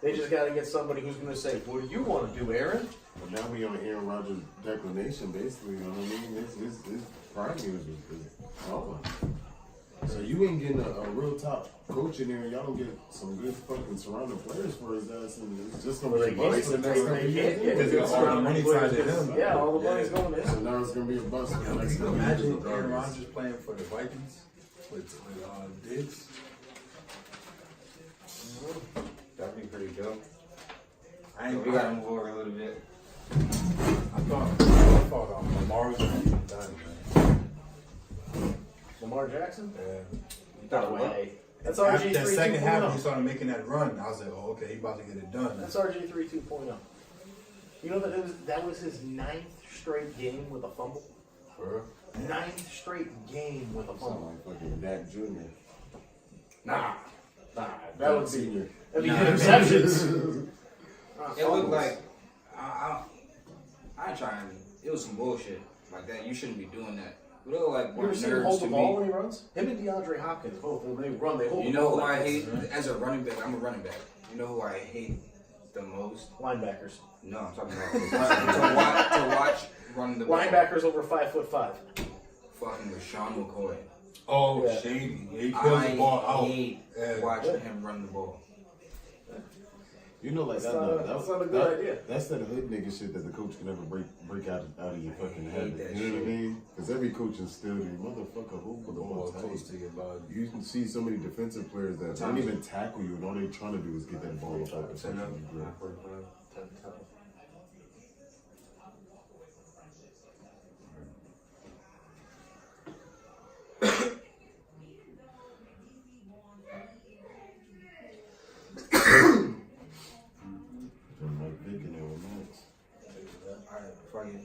They just got to get somebody who's going to say, what do you want to do, Aaron? But now we on Aaron Rodgers' declination, basically. You know what I mean? His prime years is over. So you ain't getting a real top coach in there, and y'all don't get some good fucking surrounding players for his ass, and it's just gonna be a bust for the next couple years. Because all the money tied to him. Yeah, all the money's going to So him. now it's gonna be a bust for the next Can you couple years. imagine Aaron Rodgers playing for the Vikings with Diggs? That'd be pretty dope. We gotta move over a little bit. I thought Lamar was going to be done, man. Lamar Jackson? Yeah. No way. That's After RG3 that second half, when he 2.0. started making that run, I was like, oh, okay, he about to get it done. That's RG3 2.0. You know that was his 9th straight game with a fumble? For real? 9th straight game with a Sound fumble. like fucking Dak Jr. Nah. That would be senior. that'd be Nah. interceptions. It looked like I ain't trying. It was some bullshit like that. You shouldn't be doing that. It looked like You one ever seen him nerds hold to the ball me. when he runs? Him and DeAndre Hopkins both. When they run, they hold You the know ball. who I like hate this. as a running back? I'm a running back. You know who I hate the most? Linebackers. No, I'm talking about to watch running the ball. Linebackers over 5'5". Fucking Rashawn McCoy. Oh, Yeah. Shady. He kills the ball I out. hate Yeah. watching him run the ball. You know, like That's not a good idea. That's that hood nigga shit that the coach can never break out of your fucking hate head. that You know what I shit. mean? Because every coach instilled in you, motherfucker, who Put the ball close to your body. You can see so many defensive players that don't even tackle you, and all they're trying to do is get that ball up the fucking grip. Like thinking it was next. Alright, fuck it.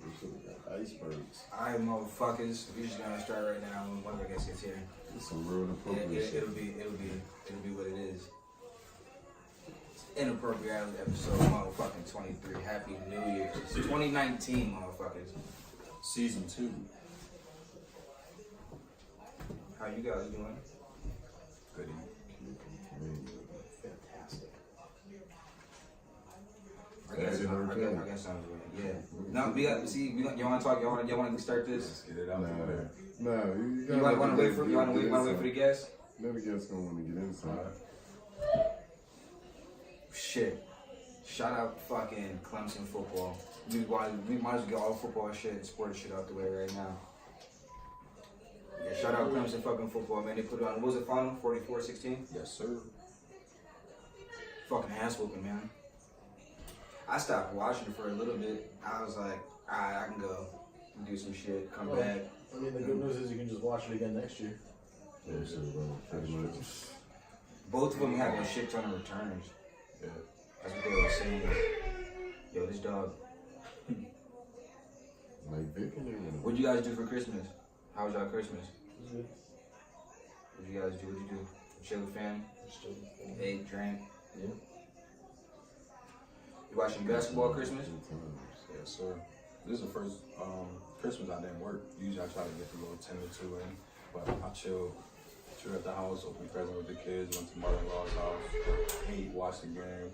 We should have got icebergs. Alright, motherfuckers. We just gonna start right now when one of our guests gets here. It's some real inappropriate shit. It'll be what it is. Inappropriality episode motherfucking 23. Happy New Year. It's 2019, motherfuckers. Season 2. How you guys doing? Good. Fantastic. I guess sounds right. Yeah. No, we got you wanna talk, y'all wanna start this? Let's get it out there. Nah, You wanna wait for the guests? Never guess gonna want to get inside. Shit. Shout out fucking Clemson football. We might as well get all the football shit and sports shit out the way right now. Yeah, shout out Clemson fucking football, man. They put it on, what was it, final? 44-16? Yes, sir. Fucking ass whooping, man. I stopped watching it for a little bit. I was like, alright, I can go do some shit, come back. I mean, the good news is you can just watch it again next year. Yeah, shit, bro. Pretty much. Both of them having a shit ton of returns. Yeah. That's what they were saying. Yo, this dog. Like Vic and everything. What'd you guys do for Christmas? How was y'all Christmas? It was good. What'd you guys do? What'd you do? Chill with fam? Ate, drank? Yeah. You watching basketball Christmas? Yes, sir. This is the first Christmas I didn't work. Usually I try to get the little 10 or 2 in, but I chilled at the house, opened present with the kids, went to mother-in-law's house, ate, watched the game.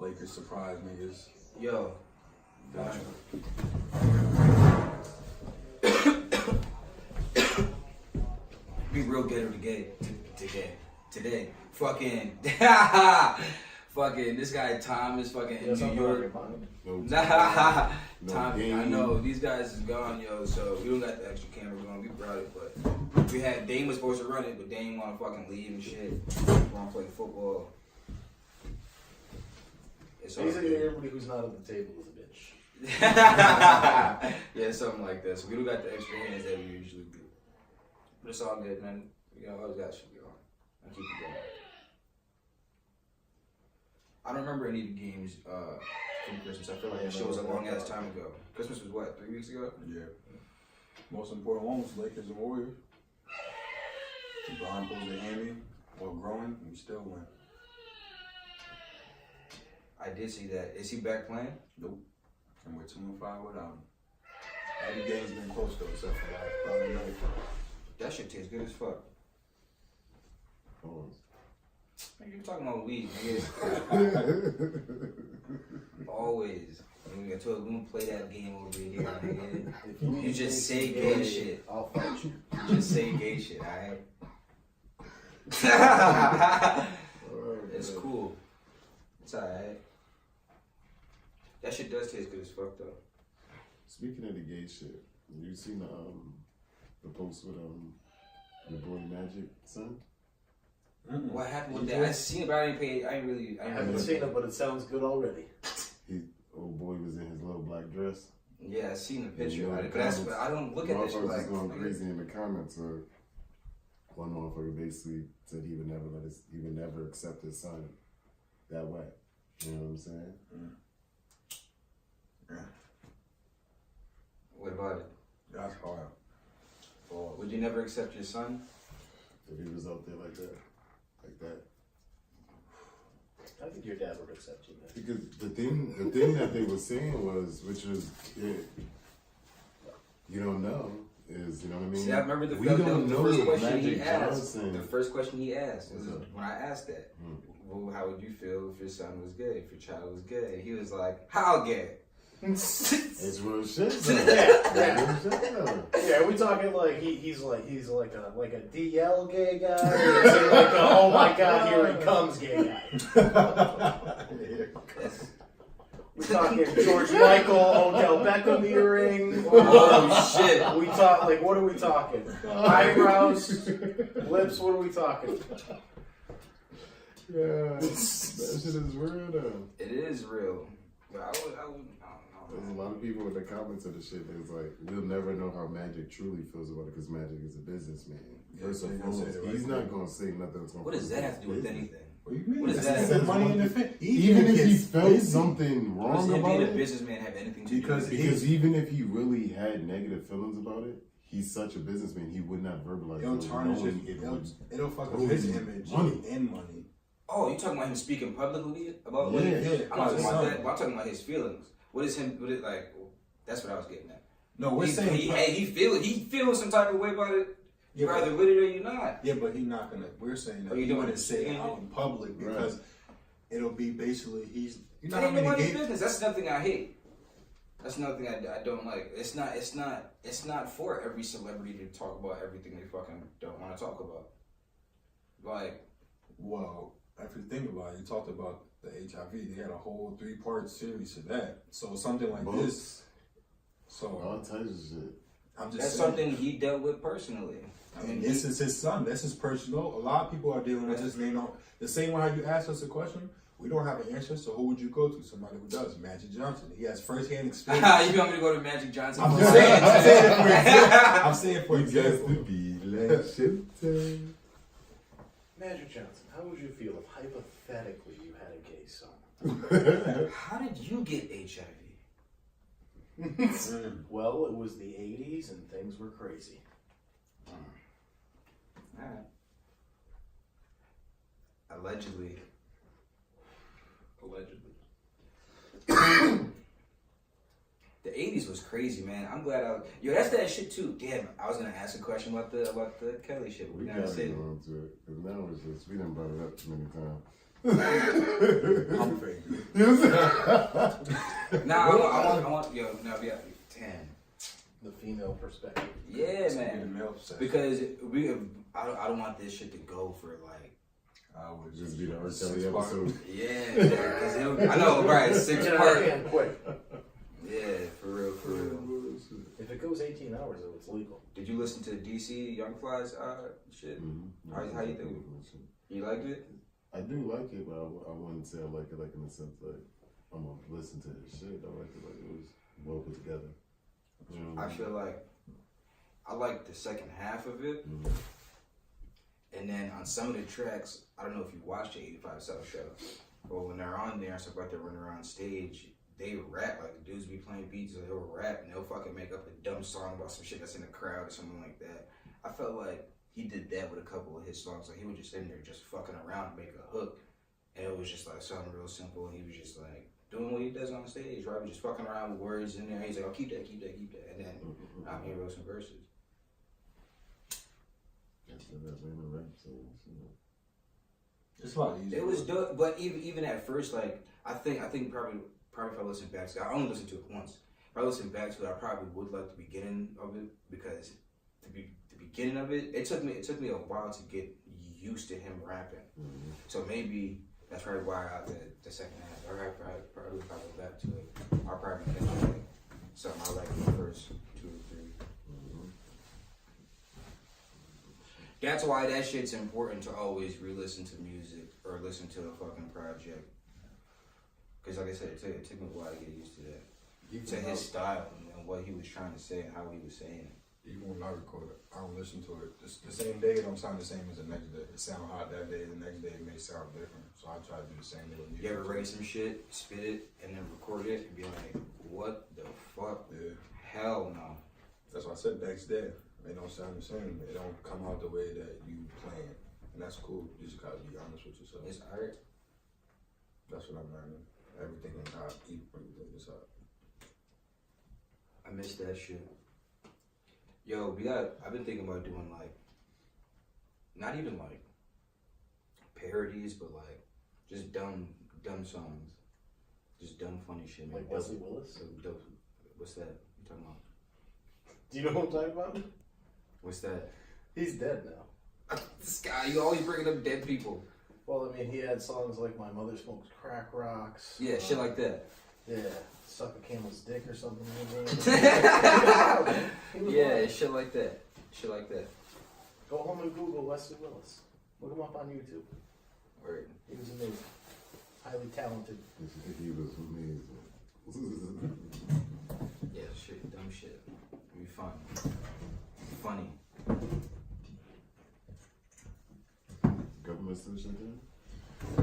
Lakers surprised niggas. Yo. Gotcha. Be real ghetto today. Fucking fucking this guy Tom is fucking in New York. Nah, Tom, I know these guys is gone, yo. So we don't got the extra camera going. We brought it, but we had Dame was supposed to run it, but Dame want to fucking leave and shit. Want to play football. It's all Basically, good. everybody who's not at the table is a bitch. Yeah, something like this. We don't got the extra hands that we usually do. But it's all good, man. We always got shit going. I keep it going. I don't remember any of the games from Christmas. I feel like that shit was a long ass time ago. Christmas was what, 3 weeks ago? Yeah. Most important one was Lakers and Warriors. LeBron pulls the hammy while growing, and we still win. I did see that. Is he back playing? Nope. And we're 2-5 without him. Every game's been close though, except for that Friday night. That shit tastes good as fuck. Pause. You talking about weed, nigga. Always. We gonna play that game over here, nigga. You just say gay shit. I'll fight you. You just say gay shit, alright? It's cool. It's alright. That shit does taste good as fuck though. Speaking of the gay shit, you seen the post with your boy Magic's son? What happened with that? I seen it, but I didn't pay. I haven't seen it, but it sounds good already. Old boy was in his little black dress. Yeah, I seen the picture. You know, But I don't look at this shit motherfuckers like. was going crazy in the comments. One motherfucker basically said he would never accept his son that way. You know what I'm saying? What about it? That's hard. Or would you never accept your son? If he was out there like that. I think your dad would accept you, man. Because the thing that they were saying was, which was, you don't know, is, you know what I mean? See, I remember the first question he asked. The first question he asked was when I asked that, well, how would you feel if your son was gay, if your child was gay? He was like, how gay? It's real shit, though. Yeah, are we talking like he's like a DL gay guy? Or is he like a, oh my god, here he comes gay guy? We talking George Michael, Odell Beckham earring? Oh shit! We talk like what are we talking? Eyebrows, lips. What are we talking? Yeah, that shit is real though. It is real. But I don't know. There's a lot of people in the comments of the shit that's like, we'll never know how Magic truly feels about it because Magic is a businessman. First and foremost, he's not going to say nothing that's going to. What does that have to do with anything? What do you mean? What does that have to do with money in the fit? Even if he felt something wrong does him about being a it, businessman have anything to do with it? because even if he really had negative feelings about it, he's such a businessman, he would not verbalize It'll it. tarnish it'll fuck up his image and money. Oh, you talking about him speaking publicly about what? Yeah. I'm not talking about that. But I'm talking about his feelings. What is him? What it like? That's what I was getting at. No, we're saying he feels some type of way about it. You either with it or you're not. Yeah, but he's not gonna. We're saying that he wouldn't say it out in public because it'll be basically you're not ain't gonna nobody's business. That's nothing I hate. That's nothing I don't like. It's not for every celebrity to talk about everything they fucking don't want to talk about. Like, well, if you think about it, you talked about the HIV. They had a whole 3-part series to that. So something like this. So all types of shit. I'm just that's saying. something he dealt with personally. I mean, this is his son. This is personal. A lot of people are dealing with this. They don't. The same way how you asked us a question, we don't have an answer. So who would you go to? Somebody who does. Magic Johnson. He has firsthand experience. You want me to go to Magic Johnson? I'm saying for example. Magic Johnson, how would you feel if hypothetically you had a gay son? How did you get HIV? Well, it was the 80s and things were crazy. Alright. Allegedly. The 80s was crazy, man. I'm glad that's that shit too. Damn, I was gonna ask a question about the Kelly shit. We gotta get on to it. Because now it's just, we done brought it up too many times. I'm afraid. I want damn. The female perspective. Yeah, man. Because I don't want this shit to go for like. I would just be the R. Kelly episode. Yeah, because I know, right? 6 part. Quick. Yeah, for real. If it goes 18 hours, though, it's legal. Did you listen to DC Young Fly's shit? Mm-hmm. How you think? You liked it? I do like it, but I wouldn't say I like it like in the sense like I'm gonna listen to this shit. I like it like it was well put together. You know I feel like I like the second half of it, and then on some of the tracks, I don't know if you watched the 85 South show, but when they're on there and stuff like they're running around stage, they rap like the dudes be playing beats, or they'll rap and they'll fucking make up a dumb song about some shit that's in the crowd or something like that. I felt like he did that with a couple of his songs. Like he was just in there just fucking around to make a hook, and it was just like something real simple. And he was just like doing what he does on stage, right? Just fucking around with words in there. He's like, "Oh, keep that," and then he wrote some verses. It's a lot easier. It was dope, but even at first, like I think probably if I listen back to it, I only listened to it once. If I listen back to it, I probably would like the beginning of it because the beginning of it, it took me a while to get used to him rapping. Mm-hmm. So maybe that's probably why the second half, probably if I go back to it, I'll probably catch like something I like in the first 2 or 3. Mm-hmm. That's why that shit's important to always re-listen to music or listen to a fucking project. Because like I said, it took me a while to get used to that. To his style and what he was trying to say and how he was saying it. Even when I record it, I don't listen to it. The same day, it don't sound the same as the next day. It sound hot that day, the next day it may sound different. So I try to do the same thing with music. You ever write some shit, spit it, and then record it and be like, what the fuck? Yeah. Hell no. That's why I said next day. It don't sound the same. It don't come out the way that you planned. And that's cool. You just gotta be honest with yourself. It's art. That's what I'm learning. Everything is hot. Everything is hot. I miss that shit. Yo, I've been thinking about doing like, not even like parodies, but like just dumb songs. Just dumb funny shit, man. Like Wesley Willis? What's that you talking about? Do you know what I'm talking about? What's that? He's dead now. This guy, you always bringing up dead people. Well, I mean, he had songs like My Mother Smokes Crack Rocks. Yeah, shit like that. Yeah, Suck a Camel's Dick or something. Yeah, shit like that. Shit like that. Go home and Google Wesley Willis. Look him up on YouTube. Word. He was amazing. Highly talented. He was amazing. Yeah, shit, dumb shit. It'd be fun. Funny. Government still shut down?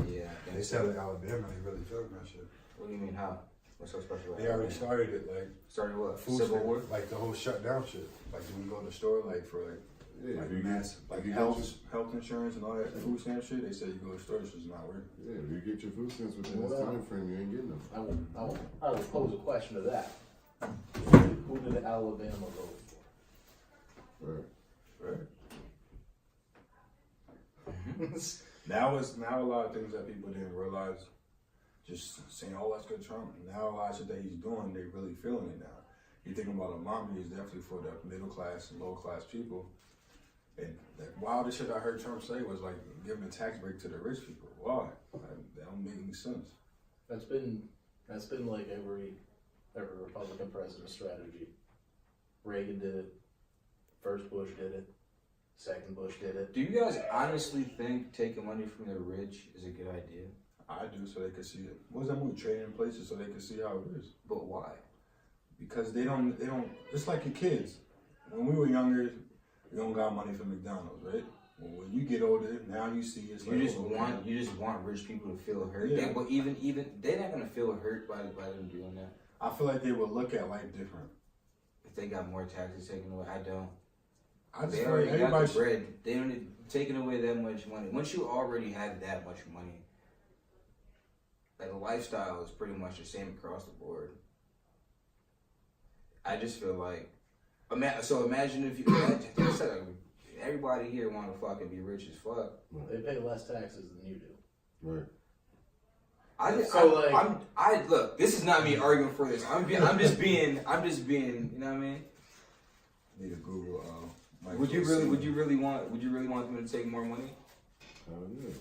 Yeah. They said in Alabama, they really felt that shit. What do you mean, how? What's so special about They already started it, like Started what? food Civil stamp, War? like the whole shutdown shit. Like when you go to the store, like for like Yeah, if you get, like if you health get insurance and all that food stamp shit, they said you go to the store, it's just not working. yeah, if you get your food stamps within this Well, time frame, you ain't getting them. I will pose a question to that. Who did Alabama go for? Right. Right. Now a lot of things that people didn't realize. Just saying, oh, that's good Trump. Now a lot of shit that he's doing, they really feeling it now. You think about Obama, he's definitely for the middle class and low class people. And the wildest shit I heard Trump say was like giving a tax break to the rich people. Why? That don't make any sense. That's been like every Republican president's strategy. Reagan did it. First Bush did it. Second Bush did it. Do you guys honestly think taking money from the rich is a good idea? I do, so they can see it. What was that movie? Trading Places, so they can see how it is. But why? Because they don't. It's like your kids. When we were younger, we don't got money for McDonald's, right? Well, when you get older, now you see it's like You just want rich people to feel hurt. Yeah. But even they're not gonna feel hurt by them doing that. I feel like they would look at life different. If they got more taxes taken away, I don't. I just They feel already like got the everybody. bread. They don't need taking away that much money. Once you already have that much money, like the lifestyle is pretty much the same across the board. I just feel like, imagine if you, everybody here want to fucking be rich as fuck. They pay less taxes than you do. Right. Look, this is not me arguing for this. I'm just being, you know what I mean? Need to Google. Would you really want them to take more money? Yeah.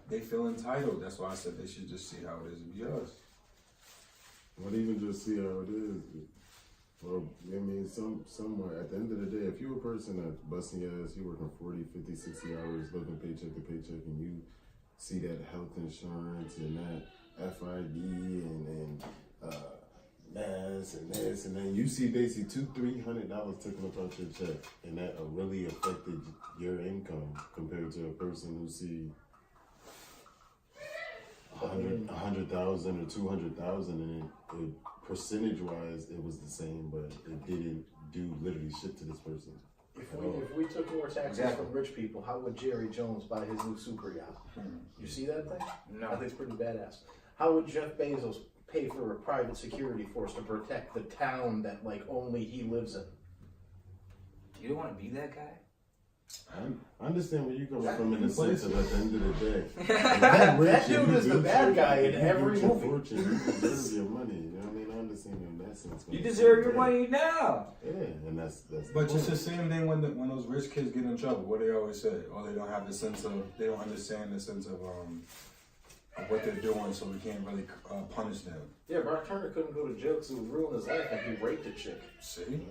They feel entitled. That's why I said they should just see how it is and be us. Not even just see how it is. Well, I mean, somewhere at the end of the day, if you're a person that's busting your ass, you're working 40, 50, 60 hours, living paycheck to paycheck, and you see that health insurance and that FID and mass and this, and then you see basically $200-300 taken up out your check, and that really affected your income compared to a person who see 100,000 or 200,000, and it percentage-wise it was the same, but it didn't do literally shit to this person. If we took more taxes from rich people, how would Jerry Jones buy his new super yacht? You see that thing? No. I think it's pretty badass. How would Jeff Bezos pay for a private security force to protect the town that like only he lives in? You don't want to be that guy? I understand where you're coming from in the sense of at the end of the day. That dude is the bad guy in every movie. Fortune, you deserve your money. You know what I mean? I understand you in that sense. You deserve your money now. Yeah, and that's. But it's the same thing when those rich kids get in trouble. What they always say, oh, they don't have the sense of, they don't understand the sense of what they're doing, so we can't really punish them. Yeah, Brock Turner couldn't go to jail because it would ruin his life if he raped a chick. See,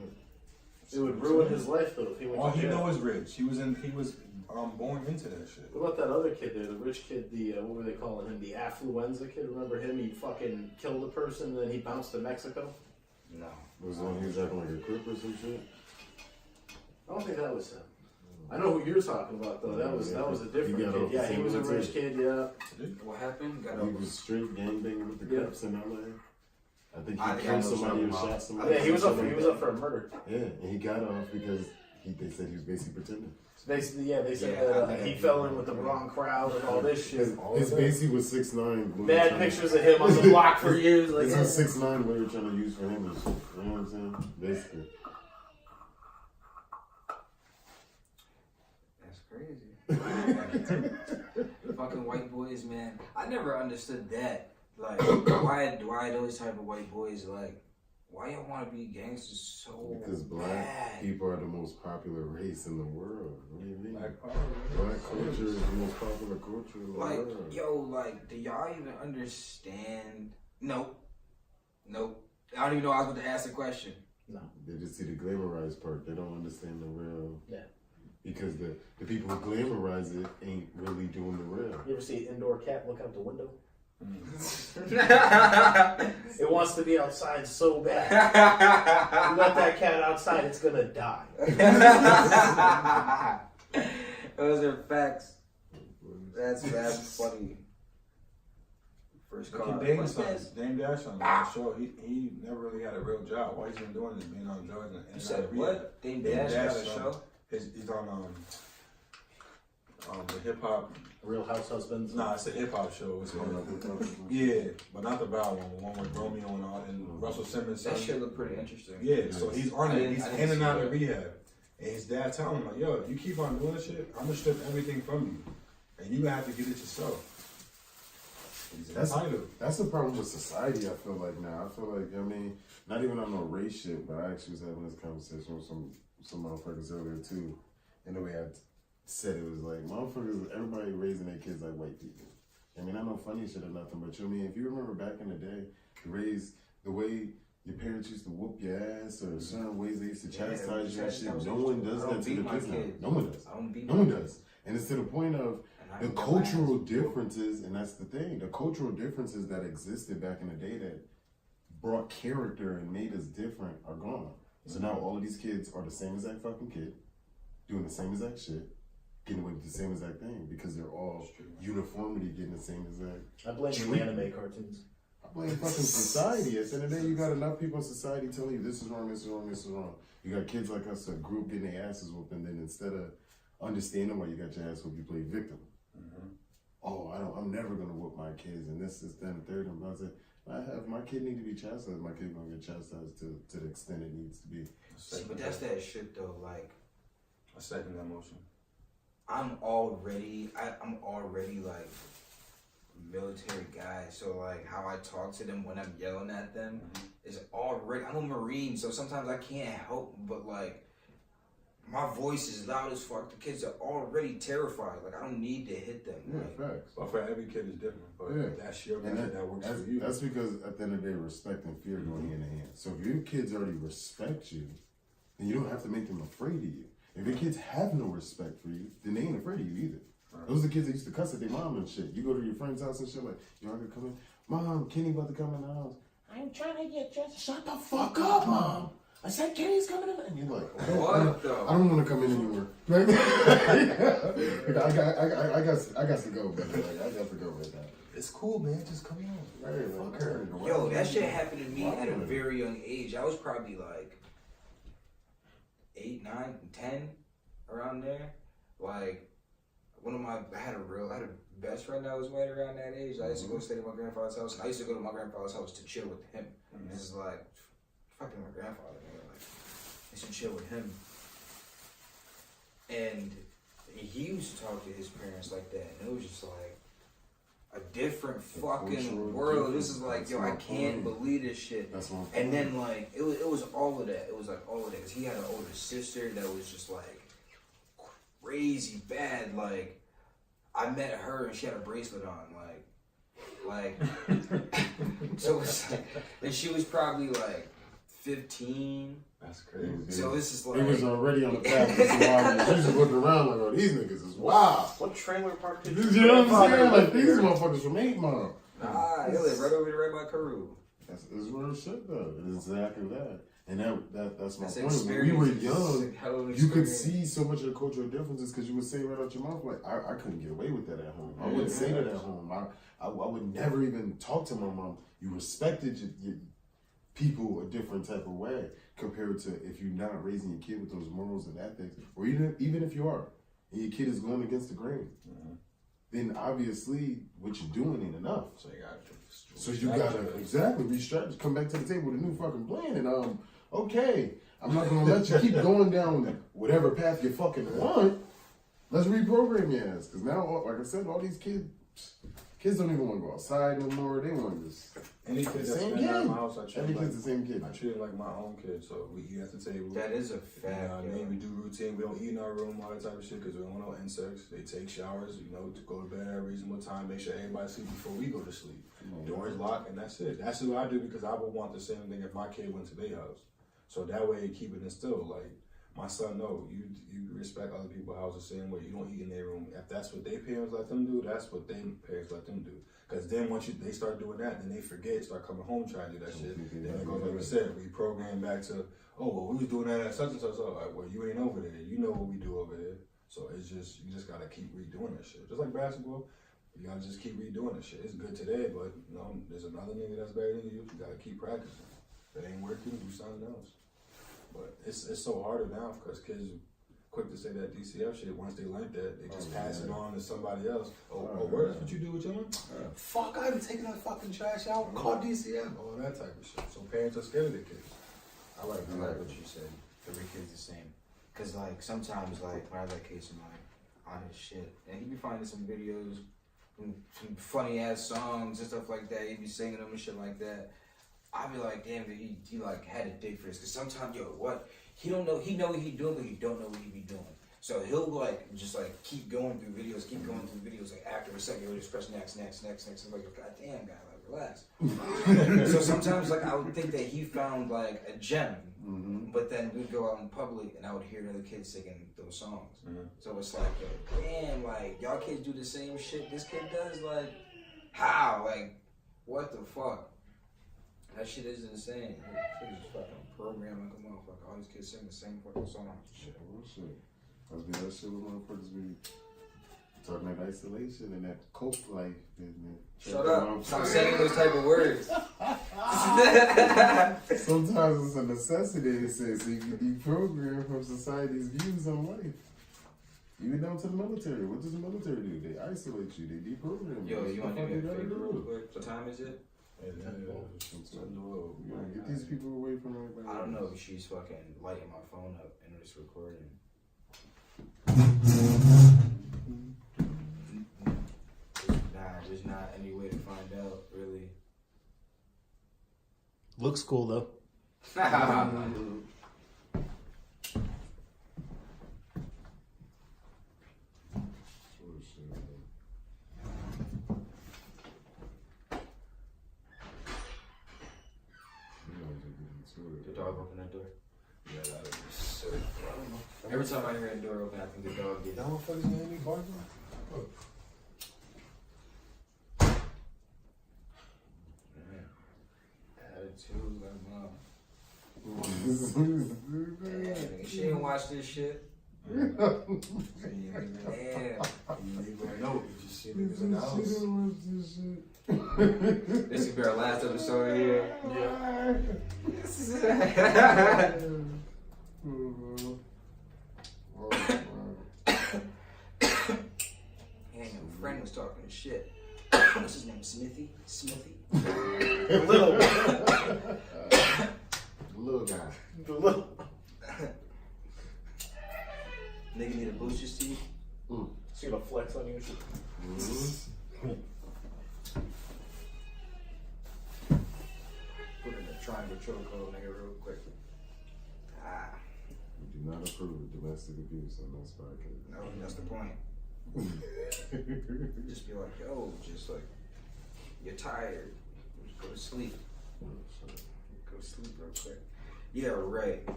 it would ruin his life though if he went all to he jail. know is rich. He was born into that shit. What about that other kid there, the rich kid, what were they calling him? The affluenza kid? Remember him? He fucking killed a person and then he bounced to Mexico? No. Was when he was acting like a crip or some shit? I don't think that was him. I know who you're talking about though. That was a different got kid. off Yeah, the he was a same rich kid, yeah. What happened? He was straight gangbanging with the Crips in LA. I think I he think I killed know somebody or something shot somebody. Yeah, he was up for a murder. Yeah, and he got off because they said he was basically pretending. Basically, yeah, they said Yeah, that he fell in with the wrong crowd and all this shit. His basically was 6'9". Bad pictures of him on the block for years. Like, This was 6'9" what they were trying to use for him and shit. You know what I'm saying? Basically. That's crazy. Fucking white boys, man. I never understood that. Like, why those type of white boys, like, why y'all want to be gangsters so Because black bad? people are the most popular race in the world. What do you mean? Black power. Black culture is the most popular culture in the Like, world. yo, like, do y'all even understand? Nope. I don't even know I was about to ask the question. no. They just see the glamorized part. They don't understand the real. Yeah. Because the people who glamorize it ain't really doing the real. You ever see an indoor cat look out the window? It It wants to be outside so bad. You let that cat outside, it's gonna die. Those are facts. That's funny. First car. Look at Dame Dash on that show. He never really had a real job. All he's been doing is being on drugs and You said rehab. what? Dame Dash got a show? He's on the hip hop. Real House Husbands. Nah, it's a hip hop show. It's yeah, but not the bad one. The one with Romeo and Russell Simmons. That shit looked pretty interesting. Yeah, so he's on it. He's in and out of it. rehab, and his dad telling him like, "Yo, if you keep on doing this shit, I'm gonna strip everything from you, and you gonna have to get it yourself." He's entitled. That's the problem with society, I feel like now. I feel like, I mean, not even on no race shit, but I actually was having this conversation with some motherfuckers earlier too. And the way I said it was like, motherfuckers, everybody raising their kids like white people. I mean, I know funny shit or nothing, but you know what I mean? If you remember back in the day, the way your parents used to whoop your ass or certain ways they used to chastise you and shit, no one does that to the kids now. No one does. No one does. And it's to the point of the cultural differences, and that's the thing, the cultural differences that existed back in the day that brought character and made us different are gone. So now all of these kids are the same exact fucking kid, doing the same exact shit, getting away with the same exact thing because they're all uniformity getting the same exact. I blame the anime cartoons. I blame fucking society. At the end of the day, you got enough people in society telling you this is wrong, this is wrong, this is wrong. You got kids like us that grew up getting their asses whooped, and then instead of understanding why you got your ass whooped, you play victim. Oh, I'm never gonna whoop my kids, and this, that, and third. And I said, my kid need to be chastised. My kid gonna get chastised to the extent it needs to be. See, but that's that shit though. Like, I second that motion. I'm already like military guy, so like how I talk to them when I'm yelling at them is already. I'm a Marine, so sometimes I can't help but like my voice is loud as fuck. The kids are already terrified. Like I don't need to hit them. Yeah, like, facts. But for every kid is different. But that's your And method that works for you. That's because at the end of the day, respect and fear go hand in hand. So if your kids already respect you, then you don't have to make them afraid of you. If your kids have no respect for you, then they ain't afraid of you either. Those are the kids that used to cuss at their mom and shit. You go to your friend's house and shit like, yo, I could come in. Mom, Kenny about to come in the house. I'm trying to get dressed. Shut the fuck up, Mom. I said Kenny's coming in. And you're like, what though? I don't want to come in anymore. Right? I got to go, but like, I got to go right now. It's cool, man. Just come on. Right, fuck her. Yo, that shit happened to me at a very young age. I was probably like 8, 9, 10, around there. Like, I had a best friend that was right around that age. I used to go stay at my grandfather's house, and I used to go to my grandfather's house to chill with him. And this is like, fucking my grandfather, man. Like, I used to chill with him. And he used to talk to his parents like that, and it was just like a different fucking world. This is like, yo, I can't believe this shit. And then like it was all of that. It was like all of that. Cause he had an older sister that was just like crazy bad. Like I met her and she had a bracelet on. Like so it's like, and she was probably like 15. That's crazy. So this is like it was already on the path to survival. She was looking around like, oh, these niggas is wild. What trailer park did You know what I'm saying? Like, these motherfuckers from 8 Mile. Nah, they live right over there, right by Carew. That's real shit, though. It's exactly that. And that's my That's point. When we were young, It's you could see so much of the cultural differences because you would say right out your mouth, like, I couldn't get away with that at home. I wouldn't say that at home. I would never even talk to my mom. You respected your people a different type of way compared to if you're not raising your kid with those morals and ethics, or even if you are, and your kid is going against the grain, then obviously what you're doing ain't enough. So you gotta exactly restructure, come back to the table with a new fucking plan, and okay, I'm not gonna let you keep going down whatever path you fucking want. Let's reprogram your ass, because now, like I said, all these kids don't even want to go outside no more. They want to just any kid that's same been out of kid. my house, I treat Every like, kid's the same kid. I treat it like my own kid. So we eat at the table. That is a You fact. know what I mean? We do routine. We don't eat in our room, all that type of shit, because we don't want no insects. They take showers, you know, to go to bed at a reasonable time. Make sure everybody sleep before we go to sleep. Doors locked, and that's it. That's what I do because I would want the same thing if my kid went to their house. So that way, keep it instilled. Like my son, no, you respect other people's house the same way. You don't eat in their room. If that's what their parents let them do, that's what their parents let them do. Because then once they start doing that, then they forget, start coming home trying to do that shit. Then it goes, like we said, reprogram back to, oh, well, we was doing that at such and such. Like, well, you ain't over there. You know what we do over there. So it's just, you just got to keep redoing that shit. Just like basketball, you got to just keep redoing that shit. It's good today, but you know, there's another nigga that's better than you. You got to keep practicing. If it ain't working, do something else. But it's so harder now because kids quick to say that DCF shit. Once they learned that, they just pass it on to somebody else. Where's what you do with your own? Fuck, I haven't taken that fucking trash out. Call DCF. All that type of shit. So parents are scared of their kids. I like what you said. Every kid's the same. Cause like sometimes like when I have that case, I'm like on his shit, and he be finding some videos, some funny ass songs and stuff like that. He be singing them and shit like that. I be like, damn, he like had a dig for this. Cause sometimes, yo, what? He know what he doing, but he don't know what he be doing. So he'll like just like keep going through videos, like after a second, he'll just press next. I'm like, God damn, guy, like relax. So sometimes like I would think that he found like a gem, but then we'd go out in public and I would hear other kids singing those songs. So it's like, yo, damn, like y'all kids do the same shit this kid does, like how, like what the fuck? That shit is insane. Shit is fucking programmed like a motherfucker. All these kids sing the same fucking song. Shit. Must be that shit with motherfuckers be talking about isolation and that cope life, business. Shut up. Stop saying those type of words. Sometimes it's a necessity to say so you can deprogram from society's views on life. Even down to the military. What does the military do? They isolate you. They deprogram you. Yo, you want to do me a favor real quick? What time is it? Get these people away from everybody. I don't know if she's fucking lighting my phone up and it's recording. There's not any way to find out, really. Looks cool though. The dog open that door? Yeah, that is sick. Every time I hear a door open, I think the dog gets. That motherfucker's gonna be barking? Attitude, like she didn't watch this shit. Damn. You ain't gonna know. You just see niggas in the house. This will be our last episode here. Yeah. And your friend was talking shit. What's his name? Smithy? Little guy. The little. Nigga need to boost his teeth. find your chokehold, nigga, real quick. Ah, We do not approve of domestic abuse on this podcast. no, that's the point. Just be like, yo, just like, you're tired. Just go to sleep. Go to sleep real quick. Yeah, right.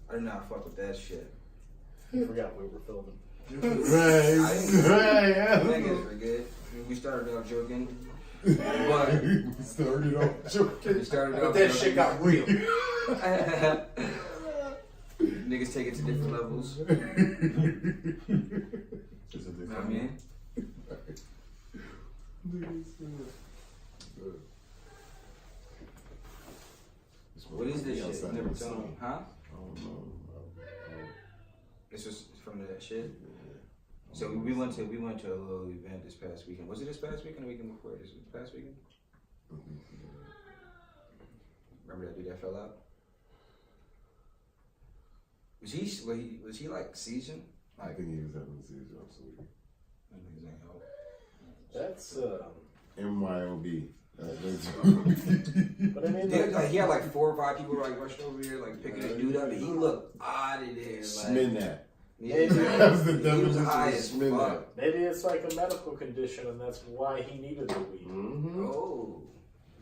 I do not fuck with that shit. I forgot we were filming. Right. Niggas were good. We started off joking. But We started off joking. we started But off that joking. shit got real. Niggas take it to different levels. You know what I mean? What is this shit? You never told me. Huh? I don't know. This was from that shit? So we went to a little event this past weekend. Was it this past weekend or the weekend before? This was the past weekend? Remember that dude that fell out? Was he like seasoned? I think he was having a seizure, absolutely. That niggas ain't help. That's MYOB. but I mean, He had like 4 or 5 people like rushed over here, like picking the dude up, and he looked odd in there. Like, Smin that. Yeah, That's the he was definition high of as smin that. fuck. maybe it's like a medical condition, and that's why he needed the weed. Mm-hmm. Oh,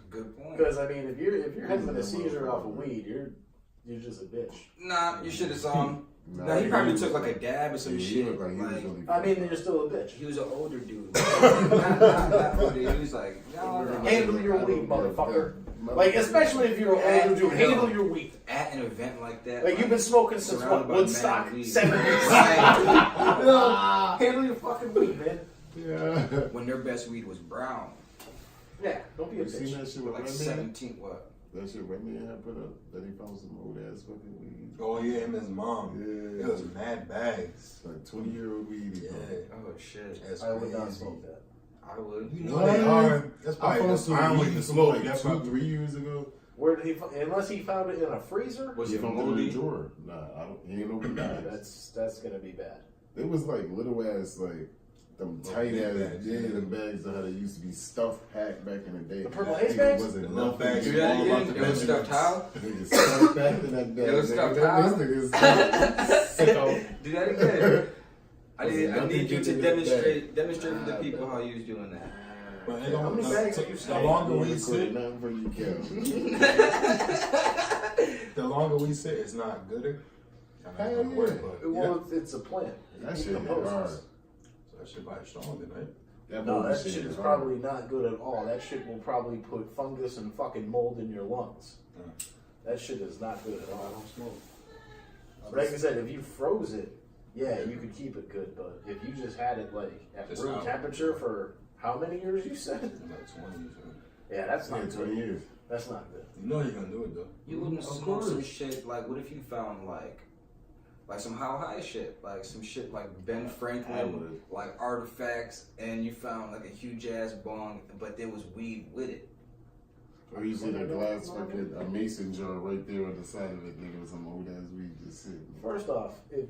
good point. Because I mean, if you're having a seizure off of weed, you're just a bitch. Nah, you should have saw him. Nah, he probably took like a dab or some He shit. looked like he was Like, really I mean, you're still a bitch. he was an older dude. not older. He was like, no. Handle your weed, motherfucker. Like, especially if you're an older dude, handle your weed. At an event like that. Like, you've been smoking since surrounded what, by Woodstock? mad weed. 70s? Right. Handle your fucking weed, man. Yeah. When their best weed was brown. Yeah, don't be a You seen bitch. that shit with Like Redman? 17, what? That shit Redman had put up that he found some old ass fucking weed. Oh yeah, him and his mom. Yeah. It was mad bags. Like 20-year-old weed. he Yeah. found. Oh, shit. That's I would not crazy. smoke that. I would. You know they are. That's I probably found the some prime way weed to from smoke. like That's 2-3 years ago. Where did unless he found it in a freezer? Was He it found it in moldy? the drawer. Nah, I don't. He ain't open bags. That's gonna be bad. It was like little ass like them Little tight big ass bags, yeah, yeah. the bags of how they used to be stuffed packed back in the day. The purple That haze nigga bags? wasn't The little enough. bags. Do that all again? about the It was stuffed how? Nigga stuffed back in that bag. It was nigga. stuffed That how? nigga stuffed. Sicko. Do that again. I Was it need nothing you good to in this demonstrate bag? to the people how you was doing that. But it How don't, many bags have you the stuffed? longer we Recorded sit, nothing for you, the longer we sit, it's not gooder. And that's Hell gonna work, yeah. but yeah. Well, it's a plant. That It shit hit decomposes. hard. So that shit probably strong, then, right? No, that bullshit shit hit is hard. probably not good at all. That shit will probably put fungus and fucking mold in your lungs. That shit is not good at all. Like I said, if you froze it, yeah, you could keep it good. But if you just had it like at Just room out. temperature for how many years you said? Like 20 years old. Yeah, that's Yeah, not 20 good. years. That's not good. You know you're gonna do it though. You wouldn't Of smoke course. some shit like, what if you found like some how high shit, like some shit like Ben I Franklin, would. like artifacts, and you found like a huge ass bong, but there was weed with it. Or you see that glass fucking a mason jar right there on the side of it, nigga, with some old ass weed just sitting. First off, if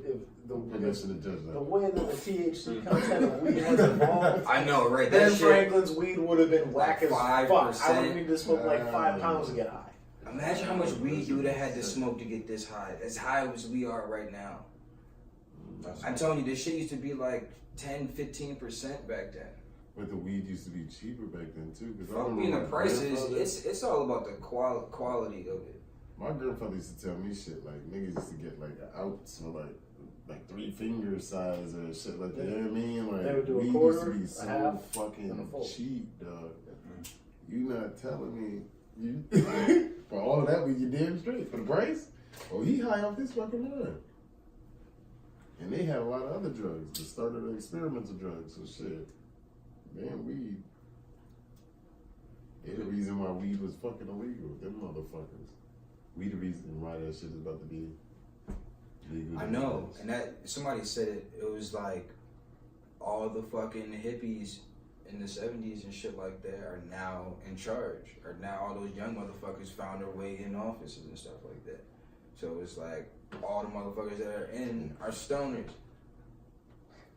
Put that shit in judge the that. way that the THC content of weed has evolved, I know, right? Ben That shit. Franklin's weed would have been whack as fuck. 5%. I would need to smoke like 5 pounds to get high. Imagine how much weed you would have had to smoke to get this high, as high as we are right now. I'm telling you, this shit used to be like 10-15% back then. But the weed used to be cheaper back then too. Cause I Fuck remember being the my prices, grandfather- it's all about the quality of it. My grandfather used to tell me shit like niggas used to get like an ounce or like 3 finger size or shit like that. You know what I mean? Like They would do a weed quarter, used to a be half, so and a fucking full. cheap, dog. You not telling me you for all of that we you damn straight for the price? Oh, he high off this fucking run. And they had a lot of other drugs. The start of the experimental drugs, so shit. Man, weed. They the reason why weed was fucking illegal. Them motherfuckers. We the reason why that shit is about to be legal. I know, and that somebody said it. It was like all the fucking hippies in the 70s and shit like that are now in charge. Or now all those young motherfuckers found their way in offices and stuff like that. So it's like all the motherfuckers that are in are stoners.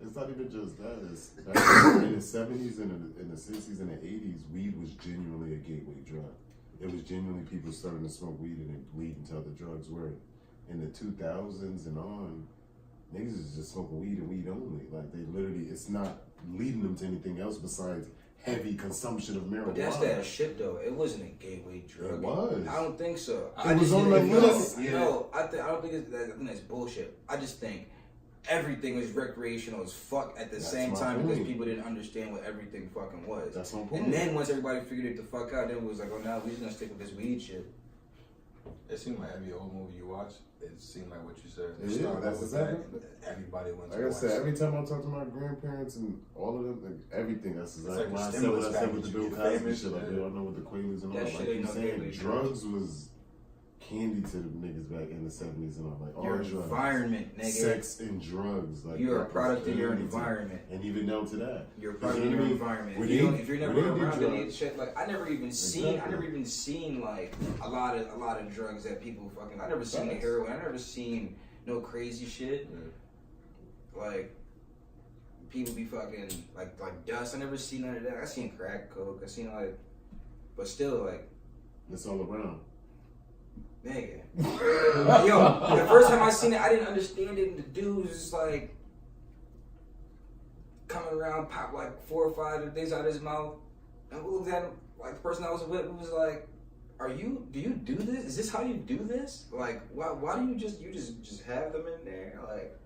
It's not even just that. It's back in the 70s and in the 60s and the 80s, weed was genuinely a gateway drug. it was genuinely people starting to smoke weed and it leading to other drugs. Where in the 2000s and on, niggas is just smoking weed and weed only. Like they literally, it's not leading them to anything else besides heavy consumption of marijuana. But that's that shit though. It wasn't a gateway drug. It was. I don't think so. It was on the list. No, I don't think it's that. I think that's bullshit. I just think everything was recreational as fuck at the same time because people didn't understand what everything fucking was. That's my point. And then once everybody figured it the fuck out, then it was like, oh, now we're just gonna stick with this weed shit. It seemed like every old movie you watch, it seemed like what you said. That's exactly. Everybody went to Like I watch said, it. every time I talk to my grandparents and all of them, like everything. That's exactly like what the I said. stimulus What I said with the package, Bill you Cosby famous, shit. Like yeah. they all know with the Quaaludes and all. That Like shit you ain't no saying, gateway drugs was candy to the niggas back in the 70s and all. Like all Your drugs, environment, nigga. sex and drugs. Like You're a that was product of your candy to- environment. And even down to that, You're a You product know of your what I mean? environment. When If you're they never did around drugs- any shit, like I never even seen like a lot of drugs that people fucking. I never seen the heroin. I never seen no crazy shit. Like people be fucking like dust. I never seen none of that. I seen crack coke. I seen like, but still like it's all around. nigga. Yo, the first time I seen it, I didn't understand it. And the dude was just like coming around, pop like 4 or 5 things out of his mouth. And we looked at him, like the person I was with, was like, do you do this? Is this how you do this? Like, why do you just have them in there? Like,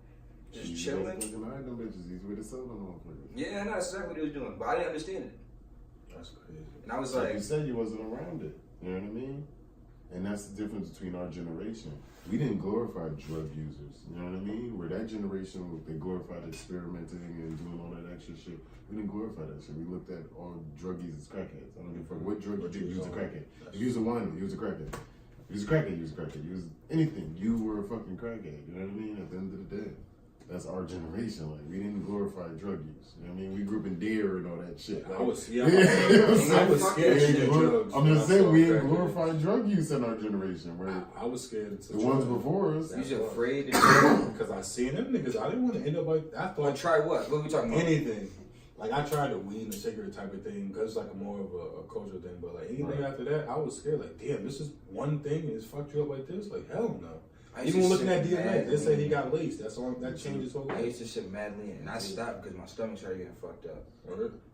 just chilling? Fucking hide them bitches. He's with his soda motherfuckers. Yeah, no, that's exactly what he was doing. But I didn't understand it. That's crazy. And I was Like like, you said, you wasn't around it. You know what I mean? And that's the difference between our generation. We didn't glorify drug users. You know what I mean? Where that generation, they glorified experimenting and doing all that extra shit. We didn't glorify that shit. We looked at all druggies as crackheads. I don't give a fuck what drug you did, you was a crackhead. If you was a wine, you was a crackhead. If you was a crackhead, you was a crackhead. You was anything, you were a fucking crackhead. You know what I mean? At the end of the day. That's our generation. Like, we didn't glorify drug use. You know what I mean? We grew up in Dare and all that shit. Like, I was scared. scared of drugs. I'm just saying, we didn't glorify drug use in our generation. Where I was scared to the ones before us. you was afraid to because I seen them niggas. I didn't want to end up like I thought. try what? What are we talking about? Anything. Like I tried the weed and the cigarette type of thing because it's like more of a cultural thing. But like anything after that, I was scared. Like damn, this is one thing and it's fucked you up like this. Like hell no. Even when looking at DMX, they say he got laced. That's all. That changes whole I life. used to sip mad lean, and I stopped because my stomach started getting fucked up.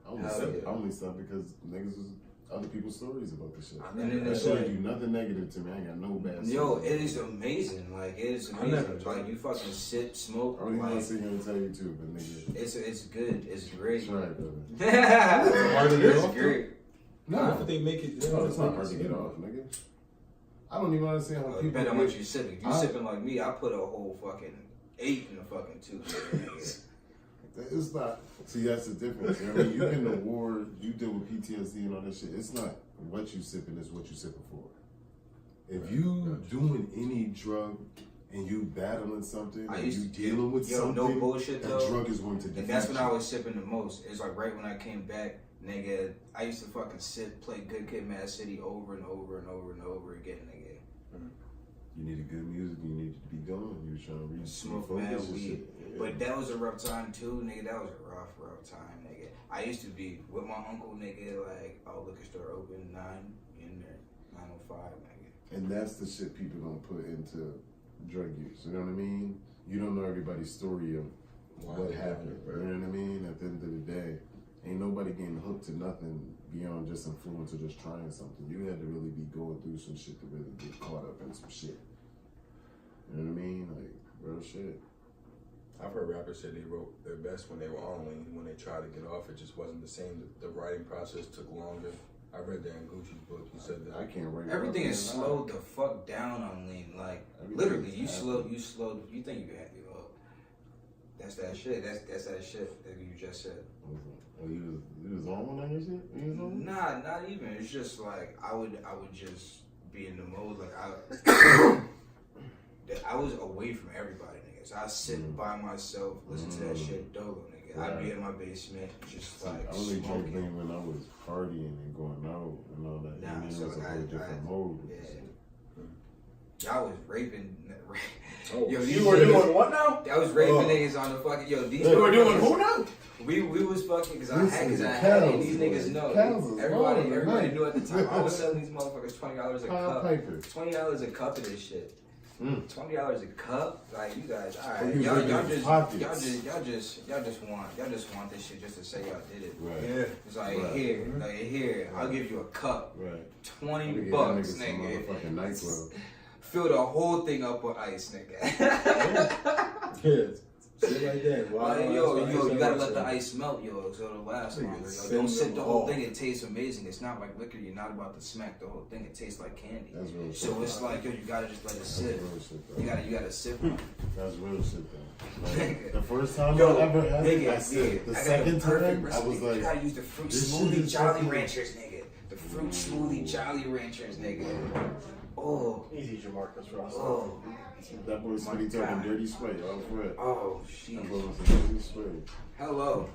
I only stopped because niggas was other people's stories about this shit. And then That it's shit like, ain't do nothing negative to me. I ain't got no bad yo, stories. it is amazing. Like it is amazing. Like you fucking sip, smoke. I don't even want Like to sit here and tell you too, but nigga. it's good. It's great. Try it, brother. It's great. No, If they make it, no, it's not hard to get off, nigga. I don't even understand how people. Depending on what you sipping. If you sipping like me, I put a whole fucking 8 in the fucking 2. It's not. See, that's the difference. You know what I mean? You get an award, you deal with PTSD and all that shit. It's not what you sipping, it's what you sipping for. If you doing any drug and you battling something, and you dealing with something, no bullshit that though. drug is going to defeat And that's when you. I was sipping the most. It's like right when I came back, nigga. I used to fucking play Good Kid, Mad City over and over and over and over again, nigga. You needed good music, you needed to be going, you was trying to reach Smoke focus mad and weed. shit. Yeah. But that was a rough time too, nigga. That was a rough time, nigga. I used to be with my uncle, nigga, like, oh, liquor store open 9 in there, 9:05, nigga. And that's the shit people don't put into drug use. You know what I mean? You don't know everybody's story of what happened. You know what I mean? At the end of the day, ain't nobody getting hooked to nothing beyond just influence or just trying something. You had to really be going through some shit to really get caught up in some shit. You know what I mean? Like, real shit. I've heard rappers say they wrote their best when they were on lean. When they tried to get off, it just wasn't the same. The writing process took longer. I read that in Gucci's book. He said that. I can't write. Everything is slowed the fuck down on lean. Like, literally, you slowed, you think you can have it up. That's that shit. That's that shit that you just said. Oh, you was on one of your shit? You was on? Nah, not even. It's just like I would just be in the mode like I was away from everybody, nigga. So I sit by myself, listen to that shit dolo, nigga. I'd be in my basement, just like I only drank smoking. when I was partying and going out and all that. Nah, and so it was a whole different mode. With yeah. this shit. Y'all was raping. Oh, Yo, You were doing what now? Y'all was raping niggas on the fucking. Yo, these. You were doing who now? We was fucking because I had Cows, it. These niggas know. Everybody knew at the time. I was selling these motherfuckers $20 a cup. $20 a cup of this shit. $20 a cup. Like you guys, all right. Y'all just want this shit just to say y'all did it. Right. Yeah. It's like here. I'll give you a cup. Right. $20, nigga. Nightclub. Fill the whole thing up with ice, nigga. Yeah. Shit like that. Wow. Like, yo, you gotta let the ice melt, yo, so it'll last longer. Yo. Don't sip the whole thing. It tastes amazing. It's not like liquor. You're not about to smack the whole thing. It tastes like candy. That's real shit. So it's like, yo, you gotta just let it sit. You gotta sip. That's real shit, though. Like, the first time Yo, I ever had it, I nigga, said. The I got second perfect time, I recipe. was like, you gotta use the fruit this shit smoothie is Jolly fucking- Ranchers, nigga. The fruit smoothie Jolly Ranchers, nigga. Oh, Easy, Jamarcus Russell. oh, that boy said he talking dirty sweat. Oh, for it. oh, That boy shit. was a dirty sweat. Hello.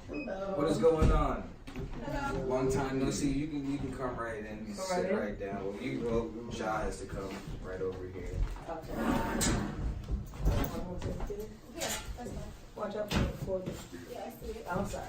What is going on? Long time no see. You can come right in and sit right down. Well, Jai has to come right over here. Yeah, that's fine. Watch out for the Yeah, I see it. I'm sorry.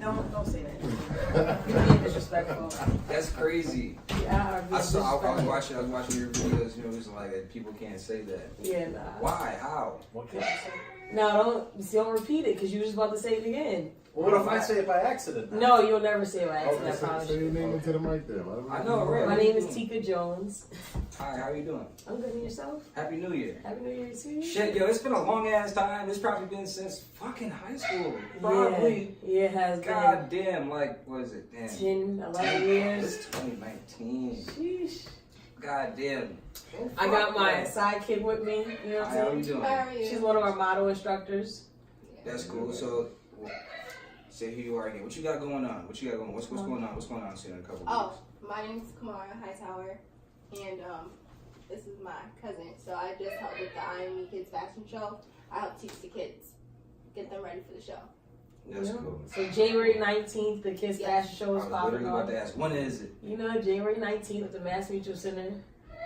Don't say that. You're being disrespectful. That's crazy. Yeah, I was watching your videos. You know, it was like people can't say that. Yeah, nah. Why? How? What can I say? No, don't repeat it because you were just about to say it again. Well, what if I say it by accident? now? No, you'll never say it by accident. I promise Say your you. name into the mic there. I know, right? My name is Teka Jones. Hi, how you doing? I'm good. And yourself? Happy New Year. Happy New Year to you. Shit, yo, it's been a long ass time. It's probably been since fucking high school. Probably. Yeah, it has been. God damn, like, what is it? Damn. 10, 11 years. It's 2019. Sheesh. God damn. I got my sidekick with me. You know what Hi, how I'm you saying? doing? How are you? She's one of our model instructors. That's cool. So, say who you are again. What you got going on? What's going on? What's going on? What's going on soon in a couple of Oh, weeks? my name's Kamara Hightower, and this is my cousin. So I just helped with the I Am Me Kids fashion show. I help teach the kids, get them ready for the show. That's Yeah. cool. So January 19th, the Kids Yeah. Fashion Show I is was popping literally about off. to ask, when is it? You know, January 19th at the Mass Mutual Center.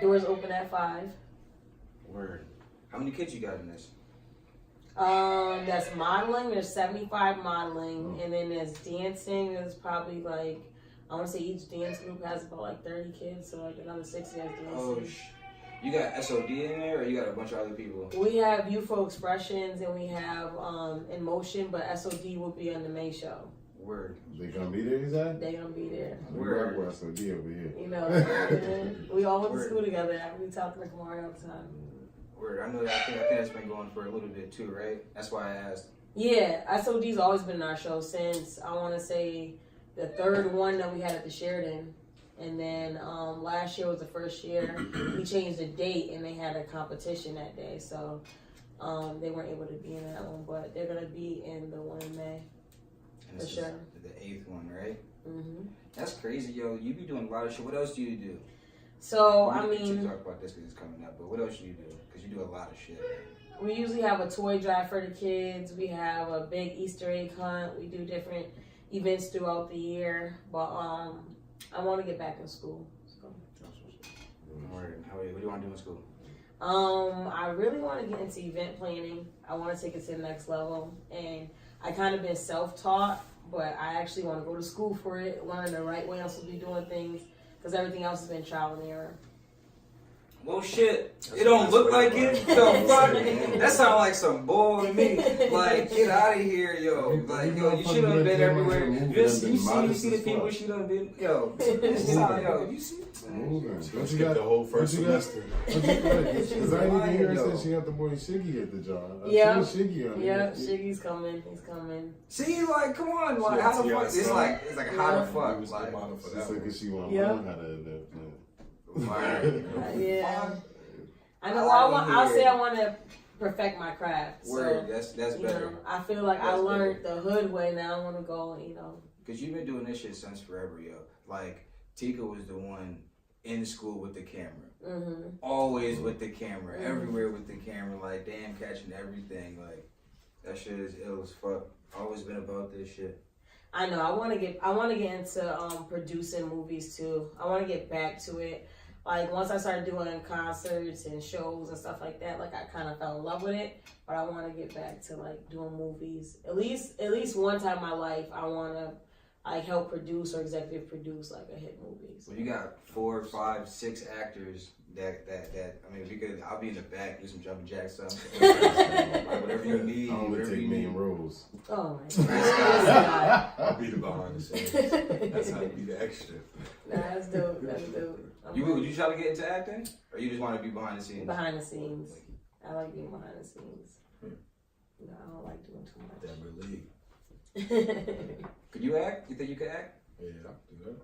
Doors open at 5. Word. How many kids you got in this? That's modeling. There's 75 modeling, and then there's dancing. There's probably like, I want to say each dance group has about like 30 kids, so like another 60 has dancing. Oh, you got SOD in there, or you got a bunch of other people? We have Youthful Expressions, and we have In Motion, but SOD will be on the May show. Word. They gonna be there, is that? They're gonna be there. We rock with SOD over here. You know, we all went to school together. We talk to Kamari all the time. Word. I know that. I think that's been going for a little bit too, right? That's why I asked. Yeah, SOD's always been in our show since, I want to say, the third one that we had at the Sheridan. And then last year was the first year. We changed the date, and they had a competition that day. So they weren't able to be in that one, but they're going to be in the one in May. And For this sure. is the 8th one, right? Mm-hmm. That's crazy, yo. You be doing a lot of shit. What else do you do? So, We I need to mean, talk about this because it's coming up. But what else do you do? Because you do a lot of shit. we usually have a toy drive for the kids. We have a big Easter egg hunt. We do different events throughout the year. But I want to get back in school. So. Word. What do you want to do in school? I really want to get into event planning. I want to take it to the next level. And I kind of been self-taught, but I actually want to go to school for it, learn the right way I'm supposed to be doing things, because everything else has been trial and error. Well, shit. It don't look like it. The fuck? That sound like some bull to me. Like, get out of here, yo. Like, yo, you should have been everywhere. You see the people she done been. Yo, yo, you see? Don't you Get got the whole first semester. Because I didn't even hear her say she got the boy Shiggy at the job. Yeah. Shiggy on Yeah, there. Shiggy's coming. He's coming. See, like, come on, like, how the fuck? It's like how the fuck? We was the Like, model for She that said one. because she want to Yeah. learn how to adapt. Yeah. I know. Out I'll here. say I want to perfect my craft. word. So, That's you better. know, I feel like I That's learned the hood way. Now I want to go. You know. Cause you've been doing this shit since forever, yo. Like Tika was the one in school with the camera, Mm-hmm. always with the camera, everywhere with the camera. Like, damn, catching everything. Like, that shit is ill as fuck. Always been about this shit. I know. I want to get into producing movies too. I want to get back to it. like once I started doing concerts and shows and stuff like that, like I kind of fell in love with it. But I want to get back to like doing movies. At least one time in my life, I want to like help produce or executive produce like a hit movie. So. Well, you got 4, 5, 6 actors that I mean, I'll be in the back, do some jumping jacks, stuff. Whatever you need. I only take main roles. Oh my God. I'll be the behind the scenes. That's how you be the extra. Nah, that's dope. That's dope. Would you try to get into acting, or you just want to be behind the scenes? Behind the scenes. I like being behind the scenes. No, I don't like doing too much. That relief. Could you act? You think you could act? Yeah, I can do that.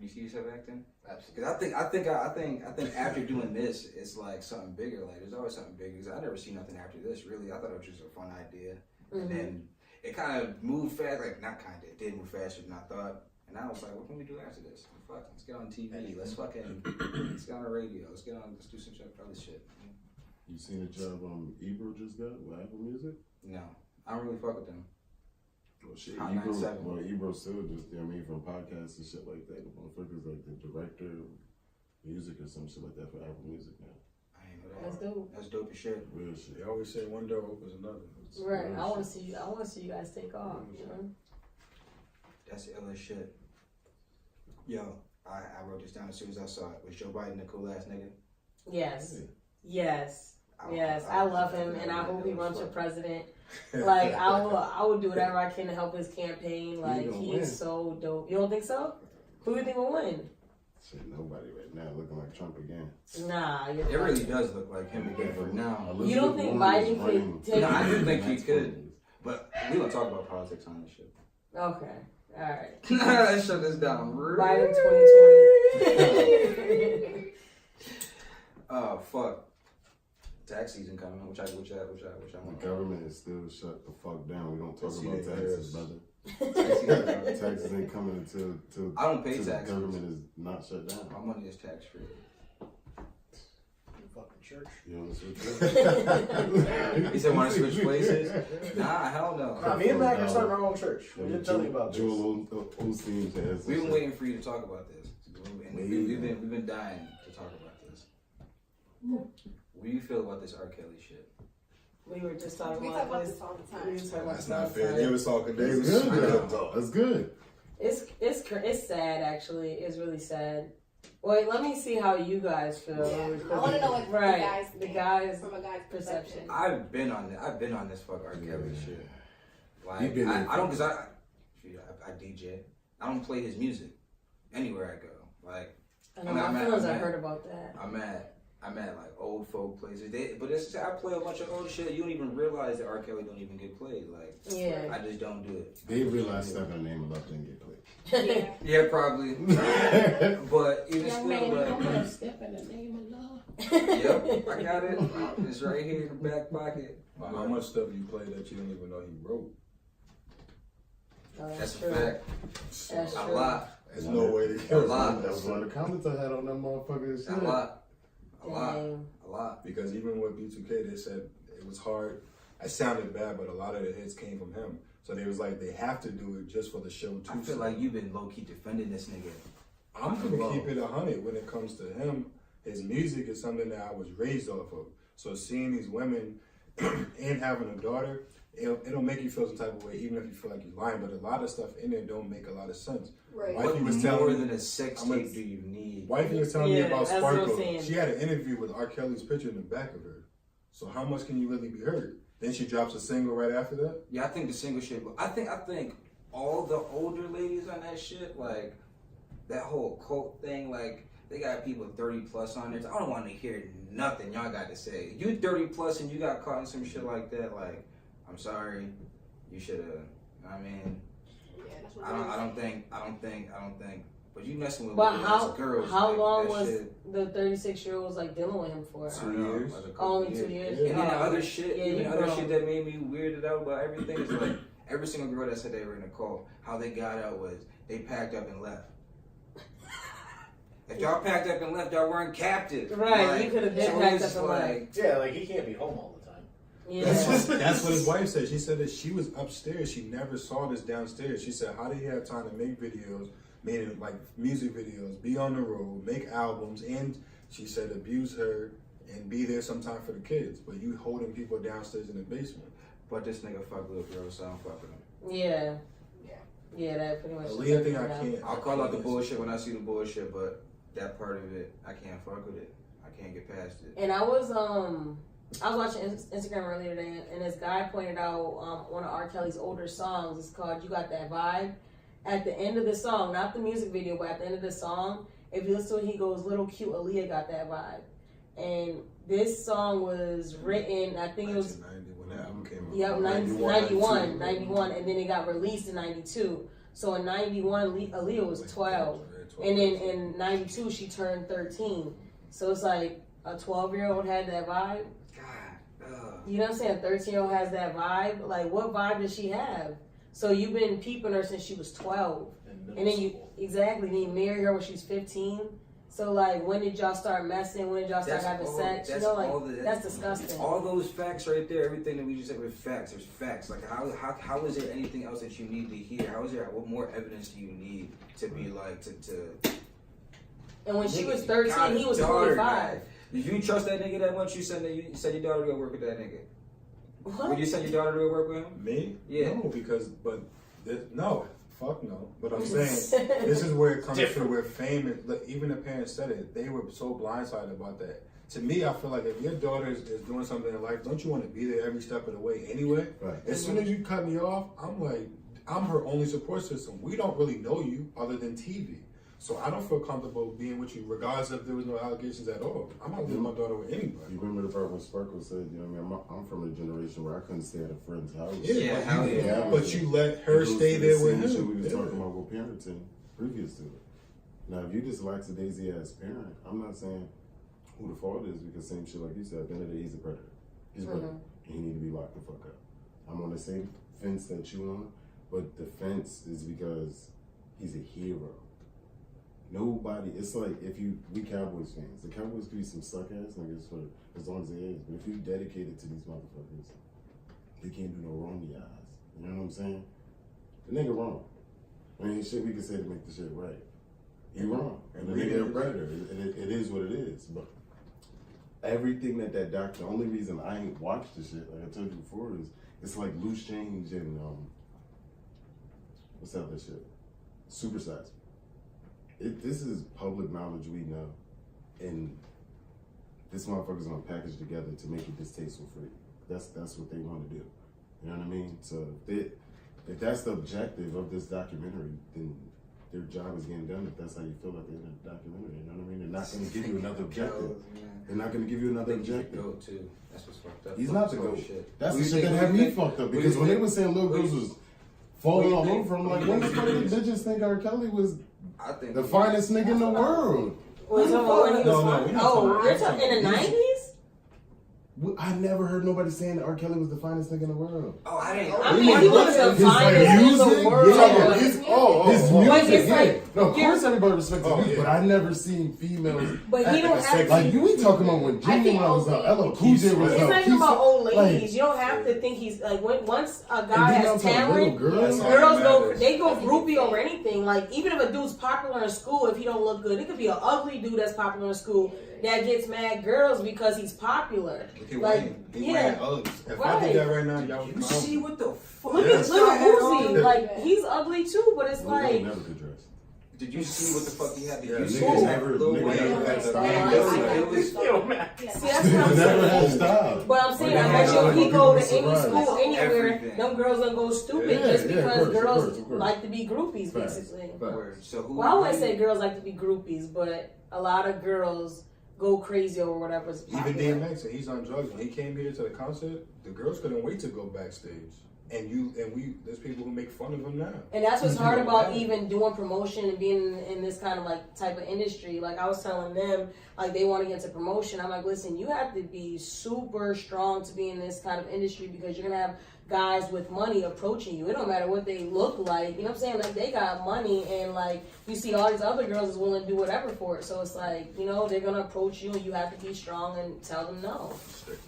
You see yourself acting? Absolutely. Because I think after doing this, it's like something bigger. Like there's always something bigger. Because I never seen nothing after this. Really, I thought it was just a fun idea, and then it kind of moved fast. Like not kind of, it did move faster than I thought. And I was like, what can we do after this? Fuck, let's get on TV. Let's get on the radio. Let's do some other shit. You seen the job Ebro just got with Apple Music? No, I don't really fuck with them. Well, shit, Hot Ebro, 97. well, Ebro still just, I mean, from podcasts and shit like that. The motherfucker's like the director of music or some shit like that for Apple Music now. I ain't know that. That's dope. That's dope as shit. Real shit. They always say one door opens another. Right. I want to see you guys take off. You know. That's the illest shit. Yo, I wrote this down as soon as I saw it. Was Joe Biden a cool ass nigga? Yes. Yes. Yes. I love him, and I hope he runs for president. Like I would do whatever I can to help his campaign. Like he's so dope. You don't think so? Who do you think will win? Shit, nobody right now looking like Trump again. Nah, It really does look like him again for now. You don't think Biden could take? No, I do think he could. But we don't talk about politics on this shit. Okay. All right. Let's shut this down. Biden 2020. Oh fuck. Tax season coming, which I The want. government is still shut the fuck down. We don't talk Yes, about it taxes, is. brother. Taxes ain't coming until I don't pay the taxes. government is not shut down. My money is tax free. Fucking church. You know what He said, want to switch places? Nah, hell no. Nah, me and Mac are starting our own church. We didn't tell you about this. Joel Osteen has We've been waiting for you to talk about this. And we've been dying to talk about this. What do you feel about this R. Kelly shit? We were just talking We talk about about this. this all the We time. were talking about That's this all not the fair. time. They was talking. They It's was good. That's good. It's sad actually. It's really sad. Wait, let me see how you guys feel. Yeah. I want to know what Right, the guys from a guy's perception. I've been on this fuck R. Kelly shit. Like You've been I don't, cause I DJ. I don't play his music anywhere I go. Like I know my feelings. I heard about that. I'm at like old folk places. But it's I play a bunch of old shit. You don't even realize that R. Kelly don't even get played. Like Yeah. I just don't do it. They realized Step in the Name of Love didn't get played. Yeah. Yeah, probably. But even still, like, Step in the Name of Love. yep, I got it. It's right here in the back pocket. But how much stuff you play that you don't even know he wrote? Oh, That's a true. fact. That's A true. lot. There's no way to A kill lot. That was one of the comments I had on that motherfucking shit. A lot. A lot. Dang. A lot. Because even with B2K, they said it was hard. It sounded bad, but a lot of the hits came from him. So they was like, they have to do it just for the show too. I feel like you've been low key defending this nigga. I'm gonna keep it 100 when it comes to him. His music is something that I was raised off of. So seeing these women and having a daughter, it'll make you feel some type of way, even if you feel like you're lying. But a lot of stuff in there don't make a lot of sense. Right. Wifey What was more telling than a sex tape do you need? Wifey was telling me about that's what I'm Sparkle. saying. She had an interview with R. Kelly's picture in the back of her. So how much can you really be heard? Then she drops a single right after that. Yeah, I think the single shit. But I think all the older ladies on that shit, like that whole cult thing, like they got people 30 plus on there. I don't want to hear nothing y'all got to say. You 30 plus and you got caught in some shit like that. Like, I'm sorry, you should have. I mean, Yeah, that's what I don't think. But you messing with But little girls. how like, long that was shit, the 36-year-olds like dealing with him for? 2 years. like a couple Only 2 years. And then the Oh, other shit, yeah, even you other grown. shit that made me weirded out about everything is like every single girl that said they were in a cult, how they got out was they packed up and left. If y'all packed up and left, y'all weren't captive. Right, Like, you could have been so packed it's up and left. like, Yeah, like he can't be home all the time. Yeah. That's what his wife said. She said that she was upstairs. She never saw this downstairs. She said, how did he have time to make videos, meaning like music videos, be on the road, make albums, and she said abuse her and be there sometime for the kids. But you holding people downstairs in the basement. But this nigga fuck with girls, so I don't fuck with him. Yeah. Yeah, that pretty much. Aaliyah thing I can't. I'll call out the bullshit when I see the bullshit, but that part of it, I can't fuck with it. I can't get past it. And I was watching Instagram earlier today, and this guy pointed out one of R. Kelly's older songs. It's called "You Got That Vibe." At the end of the song, not the music video, but at the end of the song, if you listen to it, he goes, "Little cute Aaliyah got that vibe." And this song was written, I think it was 1990 when that album came out. Yep, 91, and then it got released in 92. So in 91, Aaliyah was 12. And then in 92, she turned 13. So it's like a 12-year-old had that vibe. God. You know what I'm saying? A 13-year-old has that vibe. Like, what vibe does she have? So you've been peeping her since she was 12. And then then you marry her when she's 15. So, like, when did y'all start messing? When did y'all start having sex? You know, like, that's disgusting. All those facts right there, everything that we just said with facts, there's facts. Like, how is there anything else that you need to hear? How is there, what more evidence do you need to be like, to And when she was 13, he was 25. Did you trust that nigga that much? You said your daughter to go work with that nigga? What? Would you send your daughter to go work with him? Me? Yeah. No, no. Fuck no. But I'm saying, this is where it comes to where fame is, like, even the parents said it, they were so blindsided about that. To me, I feel like if your daughter is doing something in life, don't you want to be there every step of the way anyway? Right. As soon as you cut me off, I'm like, I'm her only support system. We don't really know you other than TV. So I don't feel comfortable being with you regardless if there was no allegations at all. I'm not leaving my daughter with anybody. You remember the part when Sparkle said, you know what I mean, I'm from a generation where I couldn't stay at a friend's house. Yeah, hell yeah. But you let her stay there with him. Shit we was talking about with parenting previous to it. Now, if you just lackadaisy ass parent, I'm not saying who the fault is, because same shit like you said, at the end of the day, he's a predator. He's a predator. And he need to be locked the fuck up. I'm on the same fence that you on, but the fence is because he's a hero. Nobody, it's like we Cowboys fans. The Cowboys could be some suck ass niggas for as long as they is, but if you dedicated to these motherfuckers, they can't do no wrong in your eyes. You know what I'm saying? The nigga wrong. I mean, shit we can say to make the shit right. He wrong. And the nigga a predator. It is what it is. But everything that doctor, the only reason I ain't watched the shit, like I told you before, is it's like Loose Change and what's that other shit? Super Size. This is public knowledge we know, and this motherfucker's gonna package together to make it distasteful for you. That's what they want to do. You know what I mean? So if that's the objective of this documentary, then their job is getting done. If that's how you feel at the end of the documentary, you know what I mean? They're not gonna give you another objective. They're not gonna give you another objective. He's the GOAT too. That's what's fucked up. He's not the GOAT. Shit. That's the shit that had me fucked up, because when they were saying little girls was falling all over, I'm like, when the fuck did bitches think R. Kelly was I think the finest nigga in the world? Wait, so when he was No, you're talking in the 90s? I never heard nobody saying that R. Kelly was the finest nigga in the world. Oh, I didn't. I mean, he was the His, finest in the music, world. yeah, but- his But music, it's yeah. like- No, of course everybody respects his music, yeah. but I never seen females. But act he don't like a have sex- to- Like you ain't talking about when I Jimmy think was only- out, LL Cool J was It's out. not even about old Like, ladies. You don't have to think he's like once a and guy then has I'm talking talent, little girls. girls go groupie over anything. Like even if a dude's popular in school, if he don't look good, it could be an ugly dude that's popular in school that gets mad girls because he's popular. Like If I did that right now, y'all would You see what the fuck? Look at Lil Uzi. Like he's ugly too, but it's like. Never could dress. Did you see what the fuck he had to Yeah, use? niggas never- Lil niggas Wayne, never had the- style. it was- See, that's what I'm Never had saying. style. But I'm saying, Like, I bet you if he people go be to any surprised. school, anywhere, Everything. them girls gonna go stupid Yeah, just yeah, because of girls course. like to be groupies, Facts. basically. Word. So who? Well, I wouldn't say girls like to be groupies, but a lot of girls go crazy over whatever's popular. Even DMX, and he's on drugs. When he came here to the concert, the girls couldn't wait to go backstage. And there's people who make fun of him now. And that's what's hard about Yeah. even doing promotion and being in this kind of like type of industry. Like I was telling them, like they want to get into promotion. I'm like, listen, you have to be super strong to be in this kind of industry because you're gonna have guys with money approaching you. It don't matter what they look like. You know what I'm saying? Like they got money and like you see all these other girls is willing to do whatever for it. So it's like, you know, they're gonna approach you and you have to be strong and tell them no.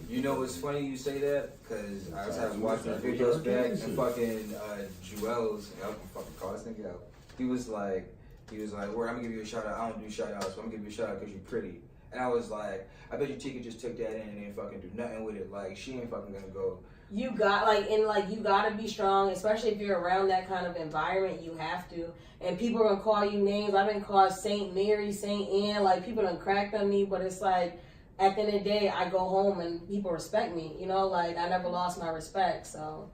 You know what's funny you say that? Because I was having watching videos back and fucking Jewels, I can fucking call this nigga out. He was like, He was like, "Word, I'm gonna give you a shout out. I don't do shout outs, but I'm gonna give you a shout out because you're pretty." And I was like, I bet you Tika just took that in and didn't fucking do nothing with it. Like, she ain't fucking gonna go. You gotta be strong, especially if you're around that kind of environment. You have to. And people are gonna call you names. I've been called Saint Mary, Saint Anne. Like, people done cracked on me, but it's like, at the end of the day, I go home and people respect me. You know, like, I never lost my respect, so.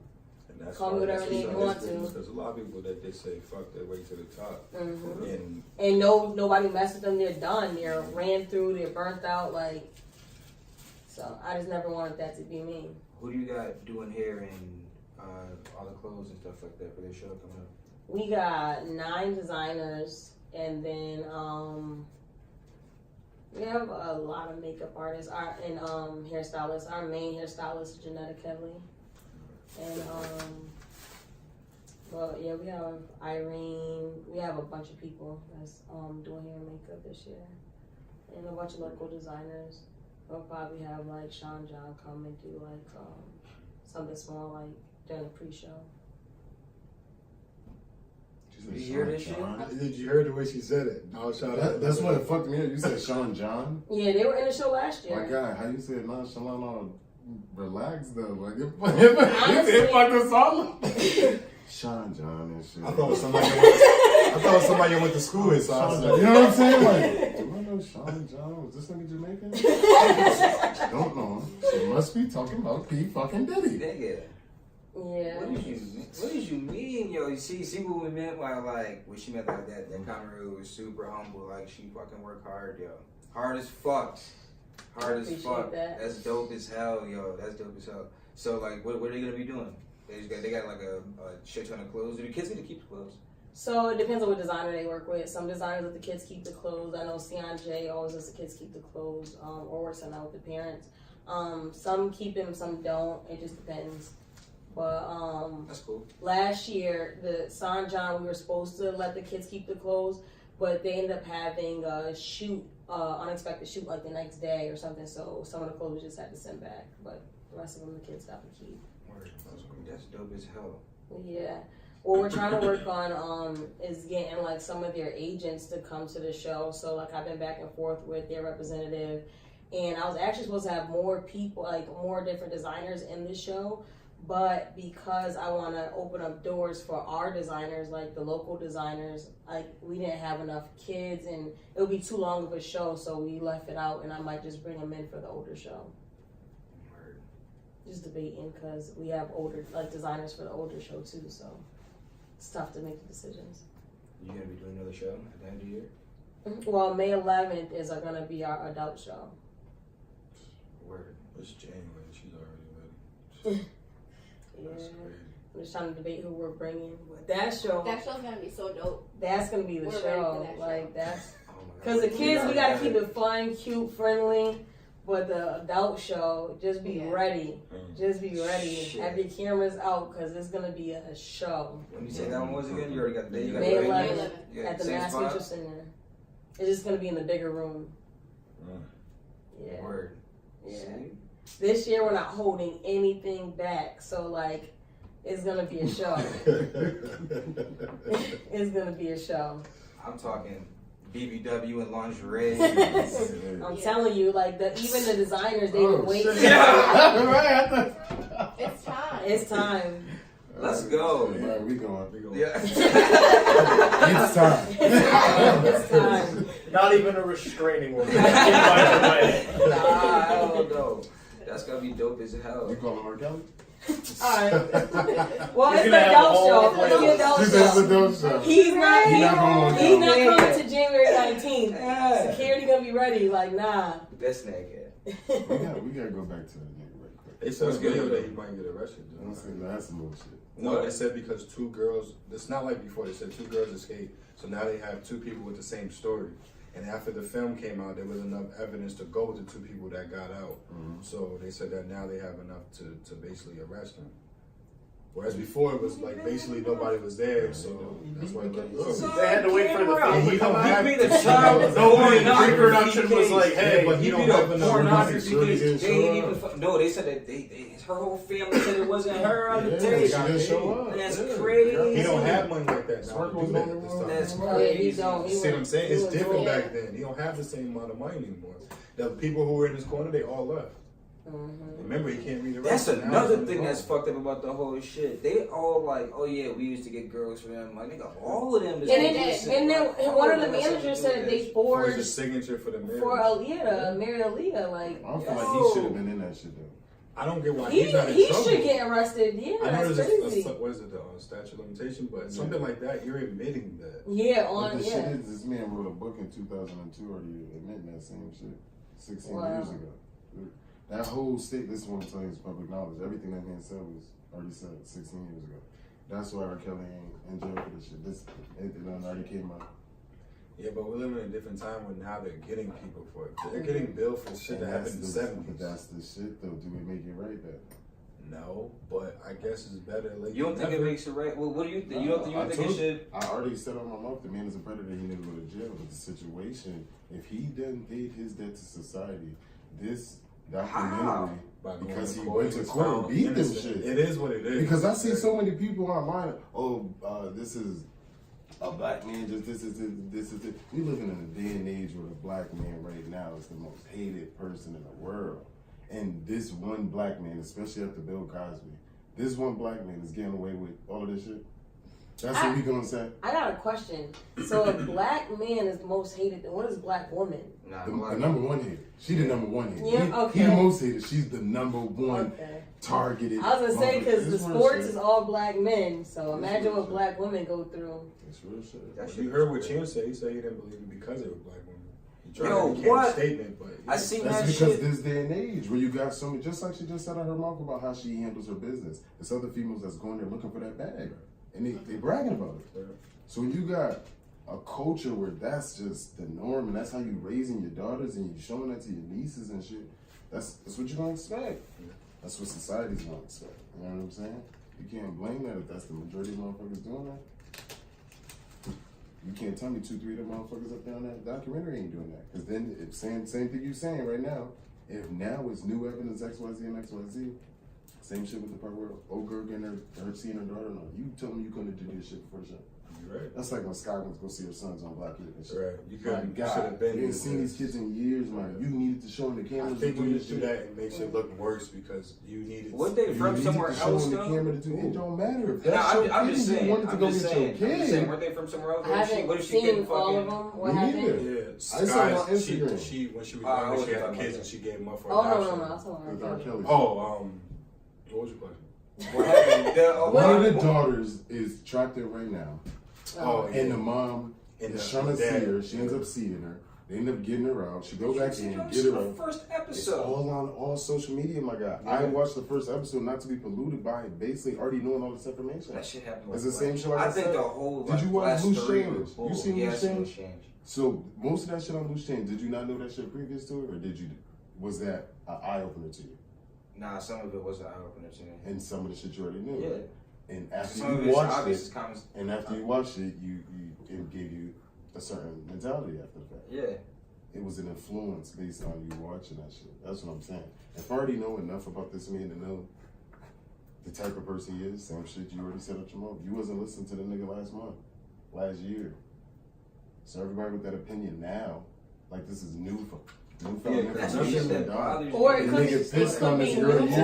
And that's Call me whatever name you want to. There's a lot of people that they say fuck their way to the top, And nobody messed with them. They're done. They're ran through. They're burnt out. Like, so I just never wanted that to be me. Who do you got doing hair and all the clothes and stuff like that for their show coming up? We got 9 designers, and then we have a lot of makeup artists and hairstylists. Our main hairstylist is Janetta Kelly. And well, yeah, we have Irene. We have a bunch of people that's doing hair and makeup this year, and a bunch of local designers. We'll probably have like Sean John come and do like something small like during the pre-show. Did you hear this shit? Did you hear the way she said it? No, shout out. That's what fucked me up. You said Sean John? Yeah, they were in the show last year. My God, how you say nonchalant all relaxed though? Like, it fucked us all up. Sean John and shit. I thought it was somebody I went to school with, so I was like, you know what I'm saying? Like, do I know Sean John? Was this nigga Jamaican? Don't know him. She must be talking about P fucking Diddy. Nigga. Yeah. What did you mean, yo? You see what we meant by like what she meant like that. That Cameroon was super humble. Like, she fucking worked hard, yo. Hard as fuck. Hard as fuck. That's dope as hell, yo. That's dope as hell. So like, what are they gonna be doing? They got like a shit ton of clothes. Do the kids get to keep the clothes? So it depends on what designer they work with. Some designers let the kids keep the clothes. I know Sion J always lets the kids keep the clothes, or works on that with the parents. Some keep them, some don't. It just depends. But that's cool. Last year, the San John, we were supposed to let the kids keep the clothes, but they ended up having a shoot, unexpected shoot like the next day or something. So some of the clothes just had to send back, but the rest of them the kids got to keep. That's dope as hell. Yeah. What we're trying to work on is getting like some of their agents to come to the show. So like, I've been back and forth with their representative, and I was actually supposed to have more people, like more different designers in the show. But because I want to open up doors for our designers, like the local designers, like we didn't have enough kids and it would be too long of a show, so we left it out, and I might just bring them in for the older show. Just debating because we have older like designers for the older show too, so it's tough to make the decisions. You gonna be doing another show at the end of the year? Well, May 11th is gonna be our adult show. Word. It's January. She's already ready. Yeah, I'm just trying to debate who we're bringing. But that show's gonna be so dope. That's gonna be the We're show. Ready for that like show. that's because the kids, we gotta keep it fun, cute, friendly. But the adult show, just be ready. Just be ready. Shit. Have your cameras out because it's gonna be a show. When you say that one was again, you already got the date. May 11th Yeah, at the same Mass spot? Feature Center. It's just gonna be in the bigger room. Yeah. Word. Yeah. See? This year we're not holding anything back, so like it's gonna be a show. It's gonna be a show. I'm talking BBW and lingerie. I'm telling you, like even the designers, they've been waiting. It's time. It's time. Let's go. All right, we going. Yeah. It's time. It's time. Not even a restraining order. Nah, I don't know. That's gonna be dope as hell. You call him R. Kelly? Alright. Well, He's it's gonna the have a adult whole show. playlist. It's the adult This is the show. dope show. He's not going. coming to January 19th. Yeah. Security gonna be ready. Like, nah. This nigga. We gotta go back to the nigga right quick. They said What's a video good? that he might get arrested. I'm saying that's some bullshit. No, they said because 2 girls, it's not like before, they said 2 girls escaped, so now they have 2 people with the same story. And after the film came out, there was enough evidence to go with the 2 people that got out. So they said that now they have enough to basically arrest them. Whereas before it was like basically nobody was there, so that's why it let go. They had to wait for the Camera. film to come out. He be the child of No pornography pre-production was like, hey, but he He don't be have the enough pornography movies. case. They didn't even. No, they said that her whole family said it wasn't her on the Yeah, tape. she didn't show up. That's Yeah. crazy. He don't have money like that now. Sparkle to do was that on this the time. That's Yeah, he crazy. don't. He See what I'm was- saying? he It's was different doing back it. then. He don't have the same amount of money anymore. The people who were in his corner, they all left. Remember, he can't read the That's rest. Now another he's on thing his that's own. fucked up about the whole shit. They all like, oh yeah, we used to get girls for them. Like, nigga, all of them. Is And all then one of the managers said they For his forged signature for the marriage. for Aaliyah, marry Aaliyah. Like, I don't feel like he yo. should have been in that shit though. I don't get why He he's not in trouble. should get arrested. Yeah, I know that's there's crazy. what is it, the statute of limitation, but something like that, you're admitting that. Yeah, But on the shit yeah. is, this man wrote a book in 2002 already admitting that same shit 16 Wow. years ago. That whole state, this one I'm telling you is public knowledge. Everything that man said was already said 16 years ago. That's why R. Kelly ain't in jail for this shit. It already came out. Yeah, but we're living in a different time when now they're getting people for it. They're getting billed for shit that And happened in the But 70s. that's the shit though. Do we make it right then? No, but I guess it's better late You don't than think it never. makes it right? Well, what do you think? You don't think I it told- should? I already said on my mouth, the man is a predator. He never go to jail. But the situation, if he didn't pay his debt to society, this documentary, By going because to he court, went to he's court and found beat them innocent. shit. It is what it is. Because I see so many people online. This is a black man. Just this is it. We living in a day and age where the black man right now is the most hated person in the world. And this one black man, especially after Bill Cosby, this one black man is getting away with all of this shit. That's what we gonna say. I got a question. So a black man is the most hated. Then what is black woman? Nah, The number one hater. She the number one hater. Yeah, He okay. the most hated. She's the number one Okay. targeted. I was gonna say because the It's real sports shit. is all black men. So It's imagine real what shit. black women go through. It's real shit. That shit You is heard what crazy. Chance said. He said he didn't believe it because it was black women. He tried Yo, to make a what? statement, but I seen That's that because shit. this day and age where you got so many, just like she just said out her mouth about how she handles her business. There's other females that's going there looking for that bag. And they bragging about it. So when you got a culture where that's just the norm and that's how you raising your daughters and you showing that to your nieces and shit, that's what you're gonna expect. That's what society's gonna expect. You know what I'm saying? You can't blame that if that's the majority of motherfuckers doing that. You can't tell me 2-3 of the motherfuckers up there on that documentary ain't doing that. Because then, if same thing you saying right now, if now it's new evidence XYZ and XYZ, same shit with the part where old girl getting her seeing her daughter. No, you tell me you couldn't do this shit before the show. You're right. That's like when Sky went to go see her sons on Black Youth and shit. Right. You My could God, should have been. you ain't seen these kids in years, man. You needed to show them the I cameras. think to when you this do shit. that, it makes it look worse because you needed. Weren't they You from needed somewhere to show else them the though? camera to do. It don't matter. If No, that's your I'm kid, just you saying. wanted to I'm go just get saying. your I'm just saying. kid. Weren't they from somewhere else? I What haven't if she getting seen all of fucking? them. What Me happened? neither. Yeah, I saw it on she Instagram. when she was I younger, she wasn't had talking kids about and she gave them up for Oh adoption. no! I saw With her. R. Kelly. What was your question? What happened? One of the daughters is trapped there right now. Oh, And the mom And is the trying to see dad. her. She ends up seeing her. They end up getting her out. She goes back in, It's get her the out. first It's episode. all on all social media, my guy. I watched the first episode not to be polluted by basically already knowing all this information. That shit happened. It's the same show I I think said. the whole. Did you watch last Loose 3 Change? were You bull. seen Yeah, Loose I seen Change? Loose Change. So most of that shit on Loose Change, did you not know that shit previous to it, or did you? Was that an eye opener to you? Nah, some of it was an eye opener to me. And some of the shit you already knew. Yeah. Right? And after Some of you it's watched obvious. it, Comments. and after you watched it, it gave you a certain mentality after the fact. Yeah. It was an influence based on you watching that shit. That's what I'm saying. If I already know enough about this man to know the type of person he is, same shit you already said out your mouth. You wasn't listening to the nigga last year. So everybody with that opinion now, like this is newfound Yeah, that's the shit that dog. bothers Or me. it The could nigga be pissed on this new girl to years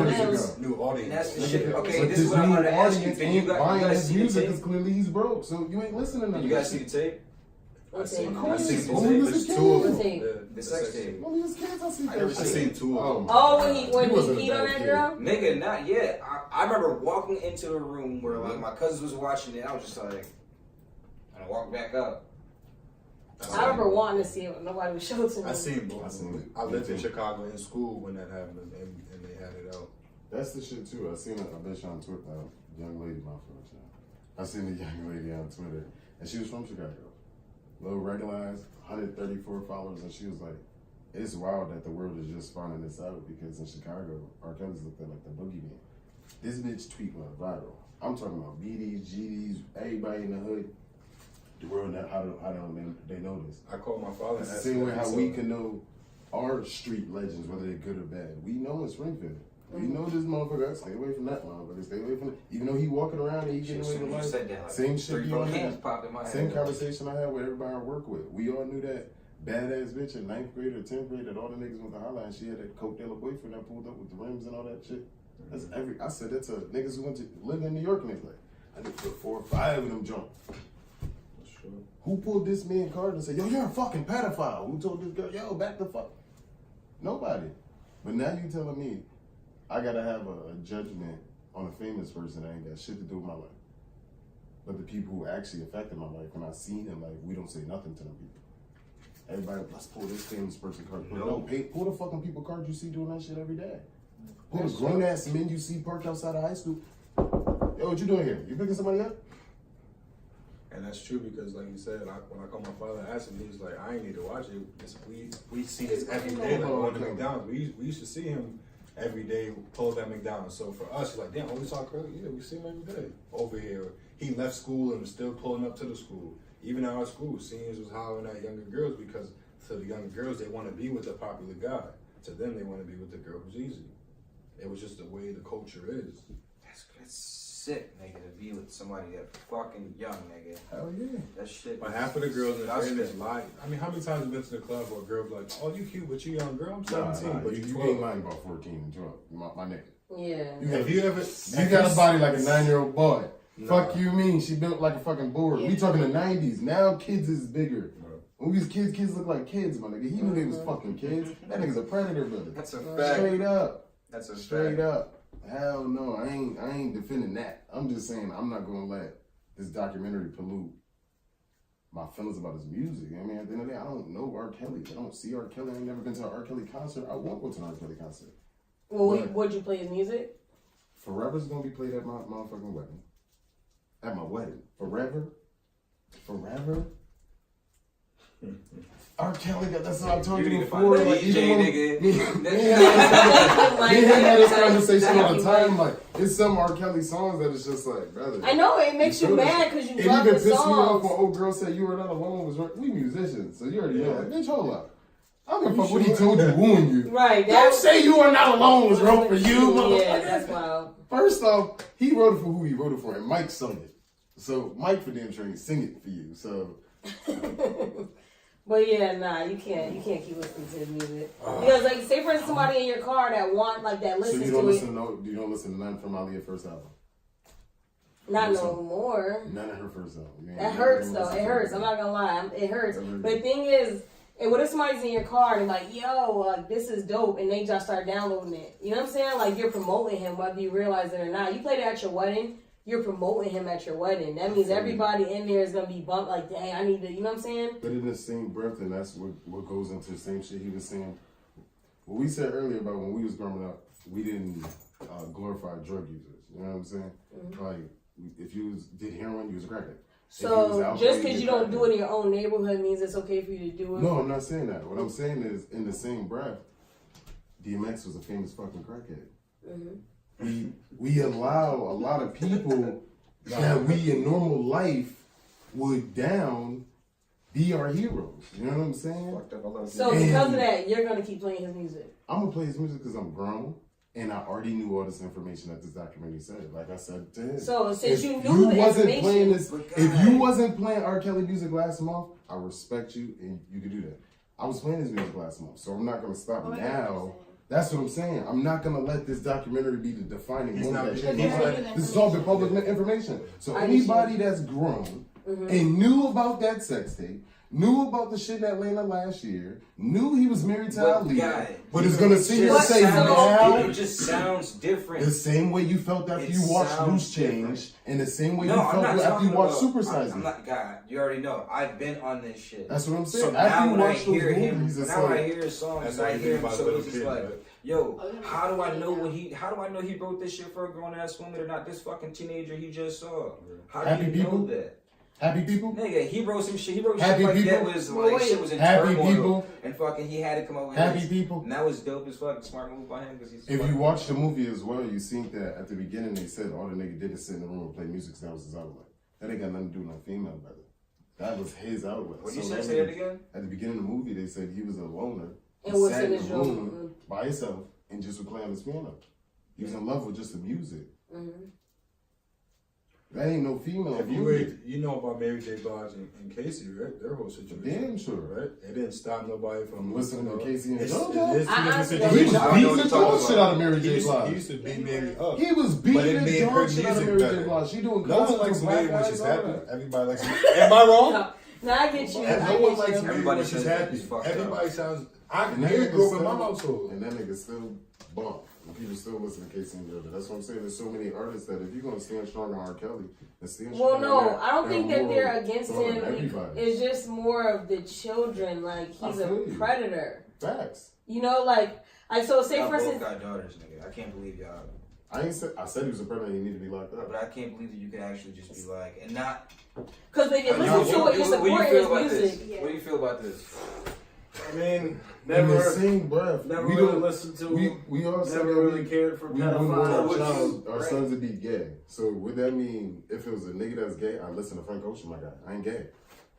them. ago. New audience. That's the shit. Okay, But this is what I'm new gonna ask you. audience Then you ain't got buying you guys his see the music tape? because clearly he's broke. So you ain't listening to You guys see the tape? What seen tape? it. I seen Oh, the he tape. was a There's kid. two of What them. tape? The sex tape. Well, he was kids. I seen I never that I shit. seen two of them. Oh, when He wasn't he a beat on bad that kid. girl? Nigga, not yet. I remember walking into the room where like my cousins was watching it. I was just like, and I walked back up. I remember wanting to see it, but nobody would show it to me. I seen both. I seen it. I lived in Me too. Chicago in school when that happened, and they had it out. That's the shit too. I seen a bitch on Twitter, young lady, my fault. I seen a young lady on Twitter, and she was from Chicago. Low regularized, 134 followers, and she was like, "It's wild that the world is just finding this out because in Chicago, R. Kelly's looked at like the boogeyman." This bitch tweet went viral. I'm talking about BDs, GDs, everybody in the hood. The world, how don't they know this? I called my father. It's the same way how we can know our street legends, whether they're good or bad. We know in Springfield. We know this motherfucker. Stay away from that motherfucker. Stay away from it. Even though he walking around and he getting away with life. Like same shit you had. Popped in my Same head. conversation I had with everybody I work with. We all knew that badass bitch in 9th grade or 10th grade that all the niggas went to holla and she had that Coke Della boyfriend that pulled up with the rims and all that shit. That's I said that to niggas who went to live in New York and they like, I did put 4 or 5 of them jump. That's true. Who pulled this man card and said, yo, you're a fucking pedophile? Who told this girl, yo, back the fuck? Nobody. But now you telling me I gotta have a judgment on a famous person that ain't got shit to do with my life. But the people who actually affected my life, when I seen them, like, we don't say nothing to them people. Everybody, let's pull this famous person card. No, pull the fucking people card you see doing that shit every day. Pull the grown ass men you see parked outside of high school. Yo, what you doing here? You picking somebody up? And that's true because, like you said, when I called my father and asked him, he was like, I ain't need to watch it. We see this every day, like going to McDonald's. We used to see him every day pull up at McDonald's. So for us, like, damn, we saw Curly. Yeah, we see him every day over here. He left school and was still pulling up to the school. Even at our school, seniors was hollering at younger girls because to the younger girls, they want to be with the popular guy. To them, they want to be with the girl who's easy. It was just the way the culture is. That's sick, nigga, to be with somebody that fucking young, nigga. Hell yeah. That shit. But half of the girls in That's fairness good. lie. I mean, how many times have you been to the club where a girl's like, oh, you cute, but you young girl, I'm 17, Nah, but you you ain't 12. lying about 14 and 12. My nigga. Yeah. Have you ever? You got a body like a 9-year-old boy. Nah. Fuck you mean? She built like a fucking board. We talking the 90s. Now kids is bigger. When we was kids look like kids, my nigga. He knew they was fucking kids. That nigga's a predator, brother. That's a fact. Straight up. That's a Straight fact. up. Hell no, I ain't defending that. I'm just saying I'm not gonna let this documentary pollute my feelings about his music. I mean, at the end of the day, I don't know R. Kelly. I don't see R. Kelly. I ain't never been to an R. Kelly concert. I won't go to an R. Kelly concert. Well, But would you play his music? Forever's gonna be played at my motherfucking wedding. At my wedding. Forever. R. Kelly, that's what I told you need to before. find a Like, DJ, even when- nigga. Me and him had this conversation all the time. Like, it's some R. Kelly songs that it's just like, brother. I know it makes you feel this? mad because you It love even the pissed me off when songs. old girl said you were not alone. Was right. We musicians, so you already know. Like, bitch, hold up. I don't give a fuck what he told you, wooing you. Right. Don't say you are not alone was wrote for you, Yeah, motherfucker. that's wild. First off, he wrote it for who he wrote it for, and Mike sung it. So Mike for damn sure he sing it for you. So But yeah, nah, you can't keep listening to the music because, like, say for instance, somebody in your car that so listens you don't to listen it. you don't listen to none from Aliyah's first album. Not listen. no more. None of her first album. You ain't That never hurts even though. listened It to hurts. it. I'm not gonna lie. It hurts. Never But the thing is, and what if somebody's in your car and like, yo, this is dope, and they just start downloading it? You know what I'm saying? Like, you're promoting him whether you realize it or not. You played it at your wedding. You're promoting him at your wedding. That means everybody in there is gonna be bumped. Like, dang, I need to. You know what I'm saying? But in the same breath, and that's what goes into the same shit he was saying. What we said earlier about when we was growing up, we didn't glorify drug users. You know what I'm saying? Like, if you did heroin, you was a crackhead. So just because you don't do it in your own neighborhood means it's okay for you to do it. No, I'm not saying that. What I'm saying is, in the same breath, DMX was a famous fucking crackhead. We allow a lot of people that we in normal life would down be our heroes. You know what I'm saying? So because of that, you're gonna keep playing his music. I'm gonna play his music because I'm grown. And I already knew all this information that this documentary said. Like I said to him. So since if you knew the wasn't information, playing this, if you wasn't playing R. Kelly music last month, I respect you and you could do that. I was playing his music last month, so I'm not gonna stop now. That's what I'm saying. I'm not gonna let this documentary be the defining moment that changes my life. This has all been public information. So anybody that's grown and knew about that sex tape, knew about the shit in Atlanta last year, knew he was married to Ali, but is gonna see you say now. It just sounds different. The same way you felt after you watched Loose Change, and the same way you I'm felt not after talking you watched about- Super Size I'm Me. not, God, you already know. I've been on this shit. That's what I'm saying. So After now you when I watch those hear him, movies, it's now I like, hear his songs, That's I what hear you him, think so about it's just little like, kids, right? yo, how do I know how do I know he wrote this shit for a grown ass woman and not this fucking teenager he just saw? How do Happy you People? know that? Happy People? Nigga, he wrote some shit. He wrote Happy shit like People? that was like shit was in Happy turmoil. People? And fucking he had to come up with Happy his. People? And that was dope as fuck. Smart move by him because he's. If you watch the movie as well, you seen that at the beginning they said all the nigga did is sit in the room and play music, so that was his outlet. That ain't got nothing to do with no female, brother. That was his outlet. What you So say that again? At the beginning of the movie, they said he was a loner. He And was sat in in his the room room. by himself and just would play on his piano. He was in love with just the music. Mm-hmm. That ain't no female. If you know about Mary J. Blige and Casey, right? Their whole situation. Damn sure. Right? It didn't stop nobody from listening to Casey and It's Joe. two different He situations. was beating the dog shit out of Mary He J. used Blige. to beat Mary up. He was But it beating the made her dog shit out of music Mary J. better. Blige. She doing No one concerts likes with Mary black when she's guys, all happy. that. Everybody likes her. Am I wrong? No, I get you. No one likes Mary Everybody when she's says happy. it's fucked Everybody up. sounds. And that Mary nigga grew up in my still- household. And that nigga still bump. And people still listen to Casey and Joe. That's what I'm saying. There's so many artists that if you're gonna stand strong on R. Kelly, then stand strong Well, on no, that. I don't think that moral they're against thought of him. everybody. It's just more of the children. Like he's I a feel you. predator. Facts. You know, like so. Say Y'all for both instance, got daughters, nigga. I can't believe y'all. I said he was a predator and he needed to be locked up. But I can't believe that you can actually just be like, and not. because they I mean, listen to it, you're what do you supporting feel his about music. this? What do you feel about this? I mean, In the never same breath, never we really don't. listened to him. We all said Never that really cared for we wouldn't want pedophiles. our sons to be gay. So would that mean if it was a nigga that's gay, I listen to Frank Ocean, my guy. I ain't gay.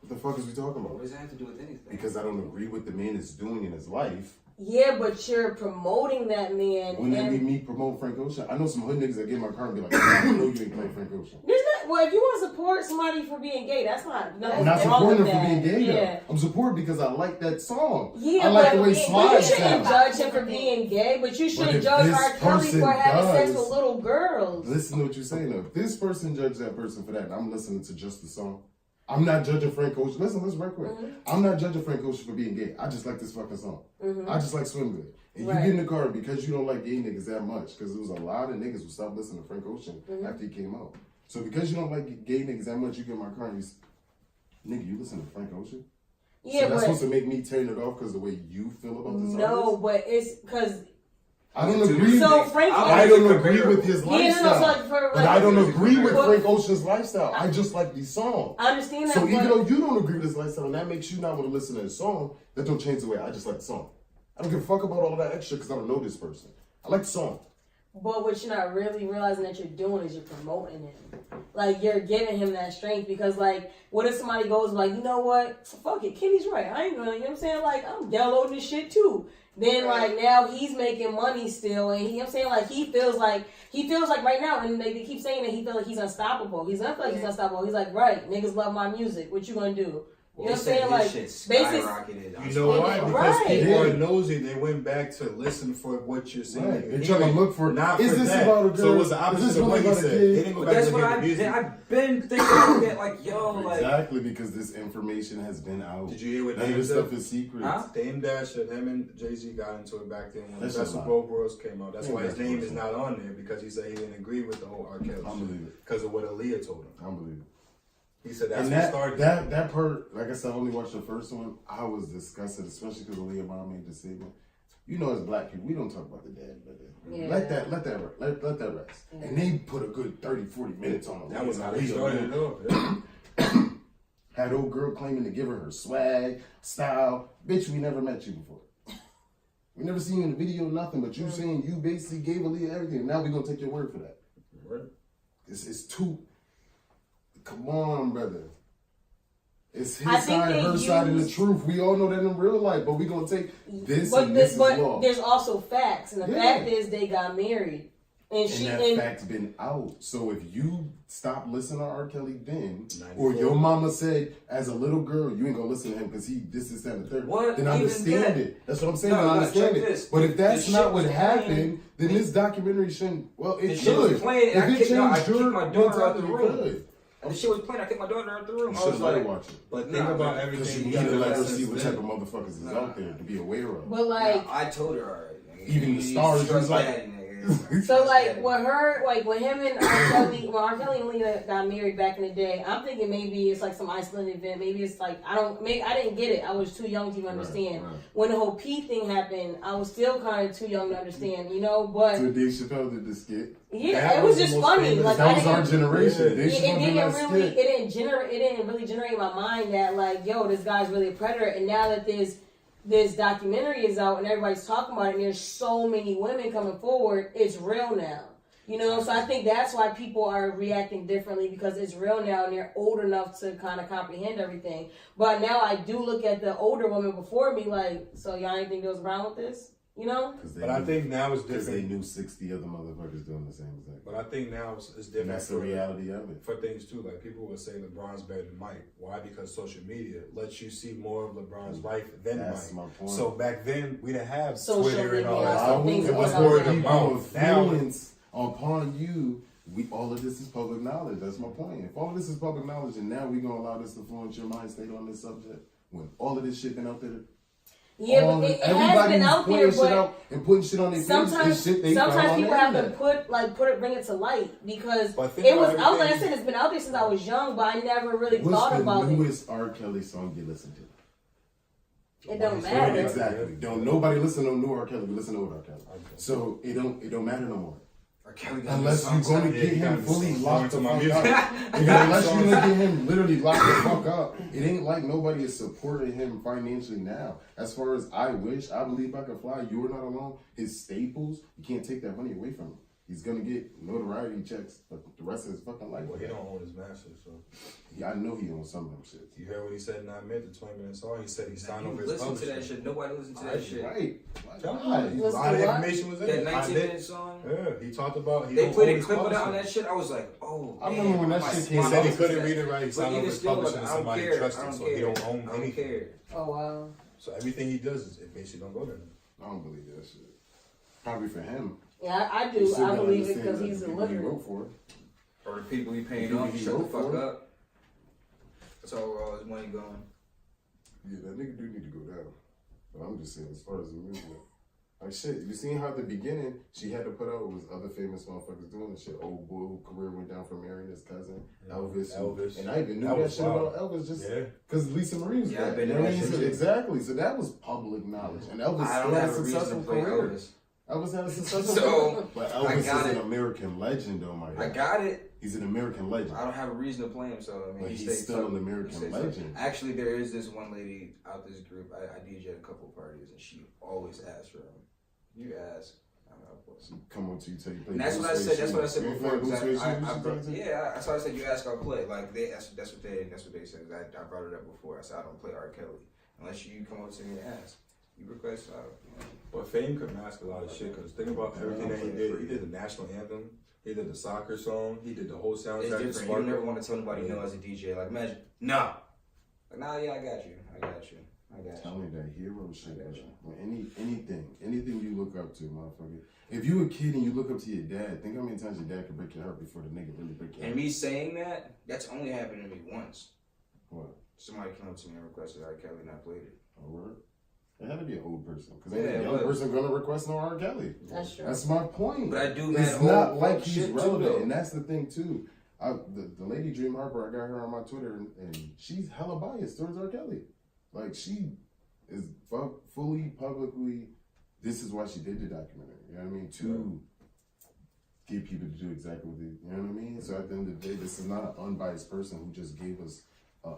What the fuck is we talking What about? does that have to do with anything? Because I don't agree with the man is doing in his life. Yeah, but you're promoting that man. Wouldn't that be And me promote Frank Ocean? I know some hood niggas that get in my car and be like, I know you ain't playing Frank Ocean. there's not. Well, if you want to support somebody for being gay, that's not. Nothing I'm not wrong supporting with him for that. being gay Yeah. though. I'm supporting because I like that song. Yeah, I like the way but you Slide shouldn't sounds. judge him for being gay, but you But shouldn't if judge this R. Kelly person for having sex does- with little girls. Listen to what you're saying though. If this person judged that person for that, and I'm listening to just the song. I'm not judging Frank Ocean. Listen right quick. Mm-hmm. I'm not judging Frank Ocean for being gay. I just like this fucking song. Mm-hmm. I just like Swim Good. And Right. you get in the car because you don't like gay niggas that much, because there was a lot of niggas who stopped listening to Frank Ocean Mm-hmm. after he came out. So because you don't like gay niggas that much, you get in my car and nigga, you listen to Frank Ocean? Yeah, so that's but supposed to make me turn it off because the way you feel about this no, artist? but it's because I don't agree. so Frank. I don't agree with his Yeah, lifestyle. no, so like for, But I don't agree with Well, Frank Ocean's lifestyle. I just like these songs. I understand that. So even but, though you don't agree with his lifestyle and that makes you not want to listen to his song, that don't change the way I just like the song. I don't give a fuck about all of that extra because I don't know this person. I like the song. but what you're not really realizing that you're doing is you're promoting him. Like you're giving him that strength because like what if somebody goes like, you know what? Fuck it, Kenny's right. I ain't gonna, you know what I'm saying? Like I'm downloading this shit too. Then like now he's making money still and you know what I'm saying? Like he feels like right now and they keep saying that he feels like he's unstoppable. He's not like he's unstoppable. He's like, right, niggas love my music. What you gonna do? You know what I'm saying? Like, skyrocketed. You know why? Because Right. people are nosy. They went back to listen for what you're saying. Right. They're trying to look for, not is for this that. about a girl? So it was the Is opposite this of what really he about a said. kid? They didn't go But back that's to what look at the music. I've been thinking about that. Like, yo, like. Exactly, because this information has been out. Did you hear what None of Dame this said? stuff is secret. Huh? Dame Dash and him and Jay-Z got into it back then when That's the Best a of lie. Both Worlds came out. That's Yeah, why his that's name bullshit. is not on there because he said he didn't agree with the whole R. Kelly I shit believe it. because of what Aaliyah told him. I believe it. He said that's And what started it. that part, like I said, I only watched the first one. I was disgusted, especially because Aaliyah mom made the statement. You know, as black people, we don't talk about the dad, but Yeah. let that rest. Yeah. And they put a good 30, 40 minutes on That was how they Aaliyah, started man. it off. Yeah. Had old girl claiming to give her swag, style. Bitch, we never met you before. We never seen you in the video, nothing, but you saying you basically gave Aaliyah everything. Now we gonna take your word for that. Right. It's too. Come on, brother. It's his I think side, they her side, and the use- truth. We all know that in real life, but we gonna take this But and this is but law. there's also facts, and the Yeah. fact is they got married, and she And that fact's been out. So if you stop listening to R. Kelly then, or your mama said as a little girl, you ain't gonna listen to him because he this, that, and the third, What? then Even understand that? it. That's what I'm saying. No, I no, understand check it. this. But if that's The not shit what was happened, playing. then this documentary shouldn't. Well, it The should. shit was playing, and I If it kicked changed your my daughter out the mentality, room. good. And the shit was playing. I kicked my daughter out the room. You I should was let her like, watch it. But think Nah, about man, Because everything you need to let her since see what then. type of motherfuckers is out there to be aware of. but like I told her already. Even the You stars trust is like- daddy, nigga. So like when him and R. Kelly, when R. Kelly and Lena got married back in the day, I'm thinking maybe it's like some Iceland event. Maybe it's like I didn't get it. I was too young to even understand. Right. When the whole Pete thing happened, I was still kind of too young to understand, you know. But So Dave Chappelle did the skit. yeah, it was just funny. Like That was our generation. Dave Chappelle did that skit. it didn't really generate in my mind that like, yo, this guy's really a predator. And now that this documentary is out and everybody's talking about it, and there's so many women coming forward, it's real now. You know, so I think that's why people are reacting differently, because it's real now and they're old enough to kind of comprehend everything. But now I do look at the older women before me like, so y'all ain't think there was wrong with this? You know? But I think now it's Because they different. knew 60 other motherfuckers doing the same thing. But I think now it's And different. that's the reality of it. For things too, like people will say LeBron's better than Mike. Why? Because social media lets you see more of LeBron's life than That's Mike. my point. So back then we didn't have Social Twitter and all media, that so stuff. things It was that word was of mouth. Now, influence upon you. All of this is public knowledge. That's my point. If all of this is public knowledge, and now we gonna allow this to influence your mind state on this subject, when all of this shit been out there. Yeah, but it has been out there, but and putting shit on their sometimes shit they sometimes people have to to bring it to light, because But think it was about out. Like I everything. said, it's been out there since I was young, but I never really thought What's about the it. newest R. Kelly song you listen to? It don't matter. Exactly. Don't nobody listen to new R. Kelly. We listen to old R. Kelly. So it don't matter no more. R. Kelly got Unless new you're songs going to out. get him fully locked the to my fuck music. up. Unless you're going to get him literally locked the fuck up. It ain't like nobody is supporting him financially now. As far as I Wish, I Believe I Can Fly, You're Not Alone, his staples, you can't take that money away from him. He's going to get notoriety checks, but the rest of his fucking life. Well, he don't own his master, so. Yeah, I know he owns some of them shit. You heard what he said in that minute, the 20-minute song? He said he signed over his Listen to publisher. that shit. Nobody listened to that shit. Right. Tell me, a Listen lot of to what? information was in That it. 19-minute song. Yeah, he talked about. They played a clip of that on that shit. I was like, oh. I remember when that my- shit He came my said he mouth couldn't was read that. it right. He But signed over even his still, publisher like, and I don't somebody care. trusted, I don't so care. he don't own I don't anything. care. Oh wow. So everything he does is it basically don't go to him. I don't believe that shit. Probably for him. Yeah, I He do. still I gotta believe it understand because that he's the a people he literate. wrote for. Or the people he paying The off, people he shut the wrote fuck for. up. That's all his money going. Yeah, that nigga do need to go down. But I'm just saying, as far as the music, like shit, you seen how at the beginning she had to put out was other famous motherfuckers doing this shit. Old boy whose career went down from marrying his cousin, Elvis. And I even knew That that was shit wild. about Elvis just Yeah. because Lisa Marie was Yeah, there. I've been You in know what I that mean? shit So too. exactly. So that was public knowledge. And Elvis I still don't had a have a reason to successful play career. Elvis. Elvis had a successful So, career. But I Elvis is got an it. American legend, though, my I guy. got it. He's an American legend. I don't have a reason to play him, so I mean, But he he's stays still tough. an American He stays tough. legend. Actually, there is this one lady out this group. I DJ at a couple parties, and she always asks for him. You ask. Come on to you, tell you play. And that's what I Bruce said. Wayne That's what I shoes. said You ain't before. playing Bruce Because Wayne I shoes, brought, you think? yeah, that's why I said you ask, I'll play. Like that's what they said. I brought it up before. I said I don't play R. Kelly unless you come up to me and ask. You request. But Fame could mask a lot of shit, because think about everything that he did. He did the national anthem. He did the soccer song. He did the whole It's soundtrack. different. You never want to tell nobody no as a DJ. Like imagine, no. Like nah, yeah, I got you. Tell me that hero shit. I got you. Well, anything you look up to, motherfucker. If you a kid and you look up to your dad, think how many times your dad could break your heart before the nigga really break your heart. And me saying that, that's only happened to me once. What? Somebody came up to me and requested R. Kelly, and I played it. A word? It had to be an old person, because Yeah, ain't a young person gonna request no R. Kelly. That's true. That's my point. But I do It's that not whole like shit he's too, relevant, though. and that's the thing too. The lady Dream Harper, I got her on my Twitter, and she's hella biased towards R. Kelly. Like she is fully publicly. This is why she did the documentary. You know what I mean? To get people to do exactly what they. You know what I mean? So at the end of the day, this is not an unbiased person who just gave us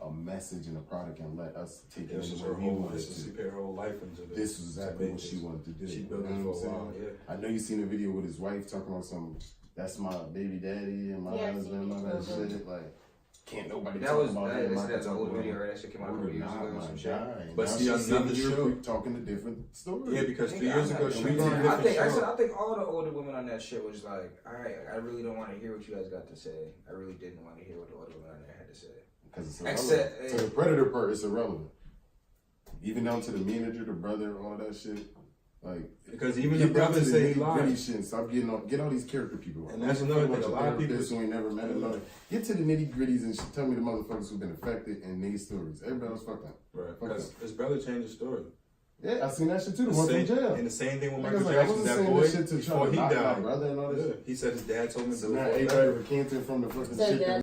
a message and a product and let us take it anywhere we wanted She to. put her whole life into this. This was exactly what she wanted to do. She You built know it what for a I'm while. saying? Yeah. I know you seen a video with his wife talking about some. That's my baby daddy and my Yeah, I've husband and all that seen it. shit. Like, can't nobody That talk was about him. I can that's an talk old about video, him. right? That shit came out a We're couple years not ago or my some shit. But guy. Now see, she's another sitting here show. talking a different story. Yeah, because Nigga, 3 years I'm ago not she gonna was on a lie. different show. I think all the older women on that shit was like, all right, I really don't want to hear what you guys got to say. I really didn't want to hear what the older women on there had to say. Because it's Except- irrelevant. To the predator part, it's irrelevant. Even down to the manager, the brother, all of that shit. Like, Because even the get down brother to said he nitty-gritty lied. shit. Stop get all these character people out. And that's another thing, a Bunch of lot of people- therapists who ain't never met another. Get to the nitty gritties and tell me the motherfuckers who've been affected and their stories. Everybody else fuck that. Right. Fuck Because that. his brother changed the story. Yeah, I seen that shit too. The one from jail. And the same thing with Niggas Michael like, I Jackson. wasn't That saying boy, this shit to before he knock my died, brother and all this shit. he said his dad told him to So do now it. everybody recanted from the fucking Said shit. that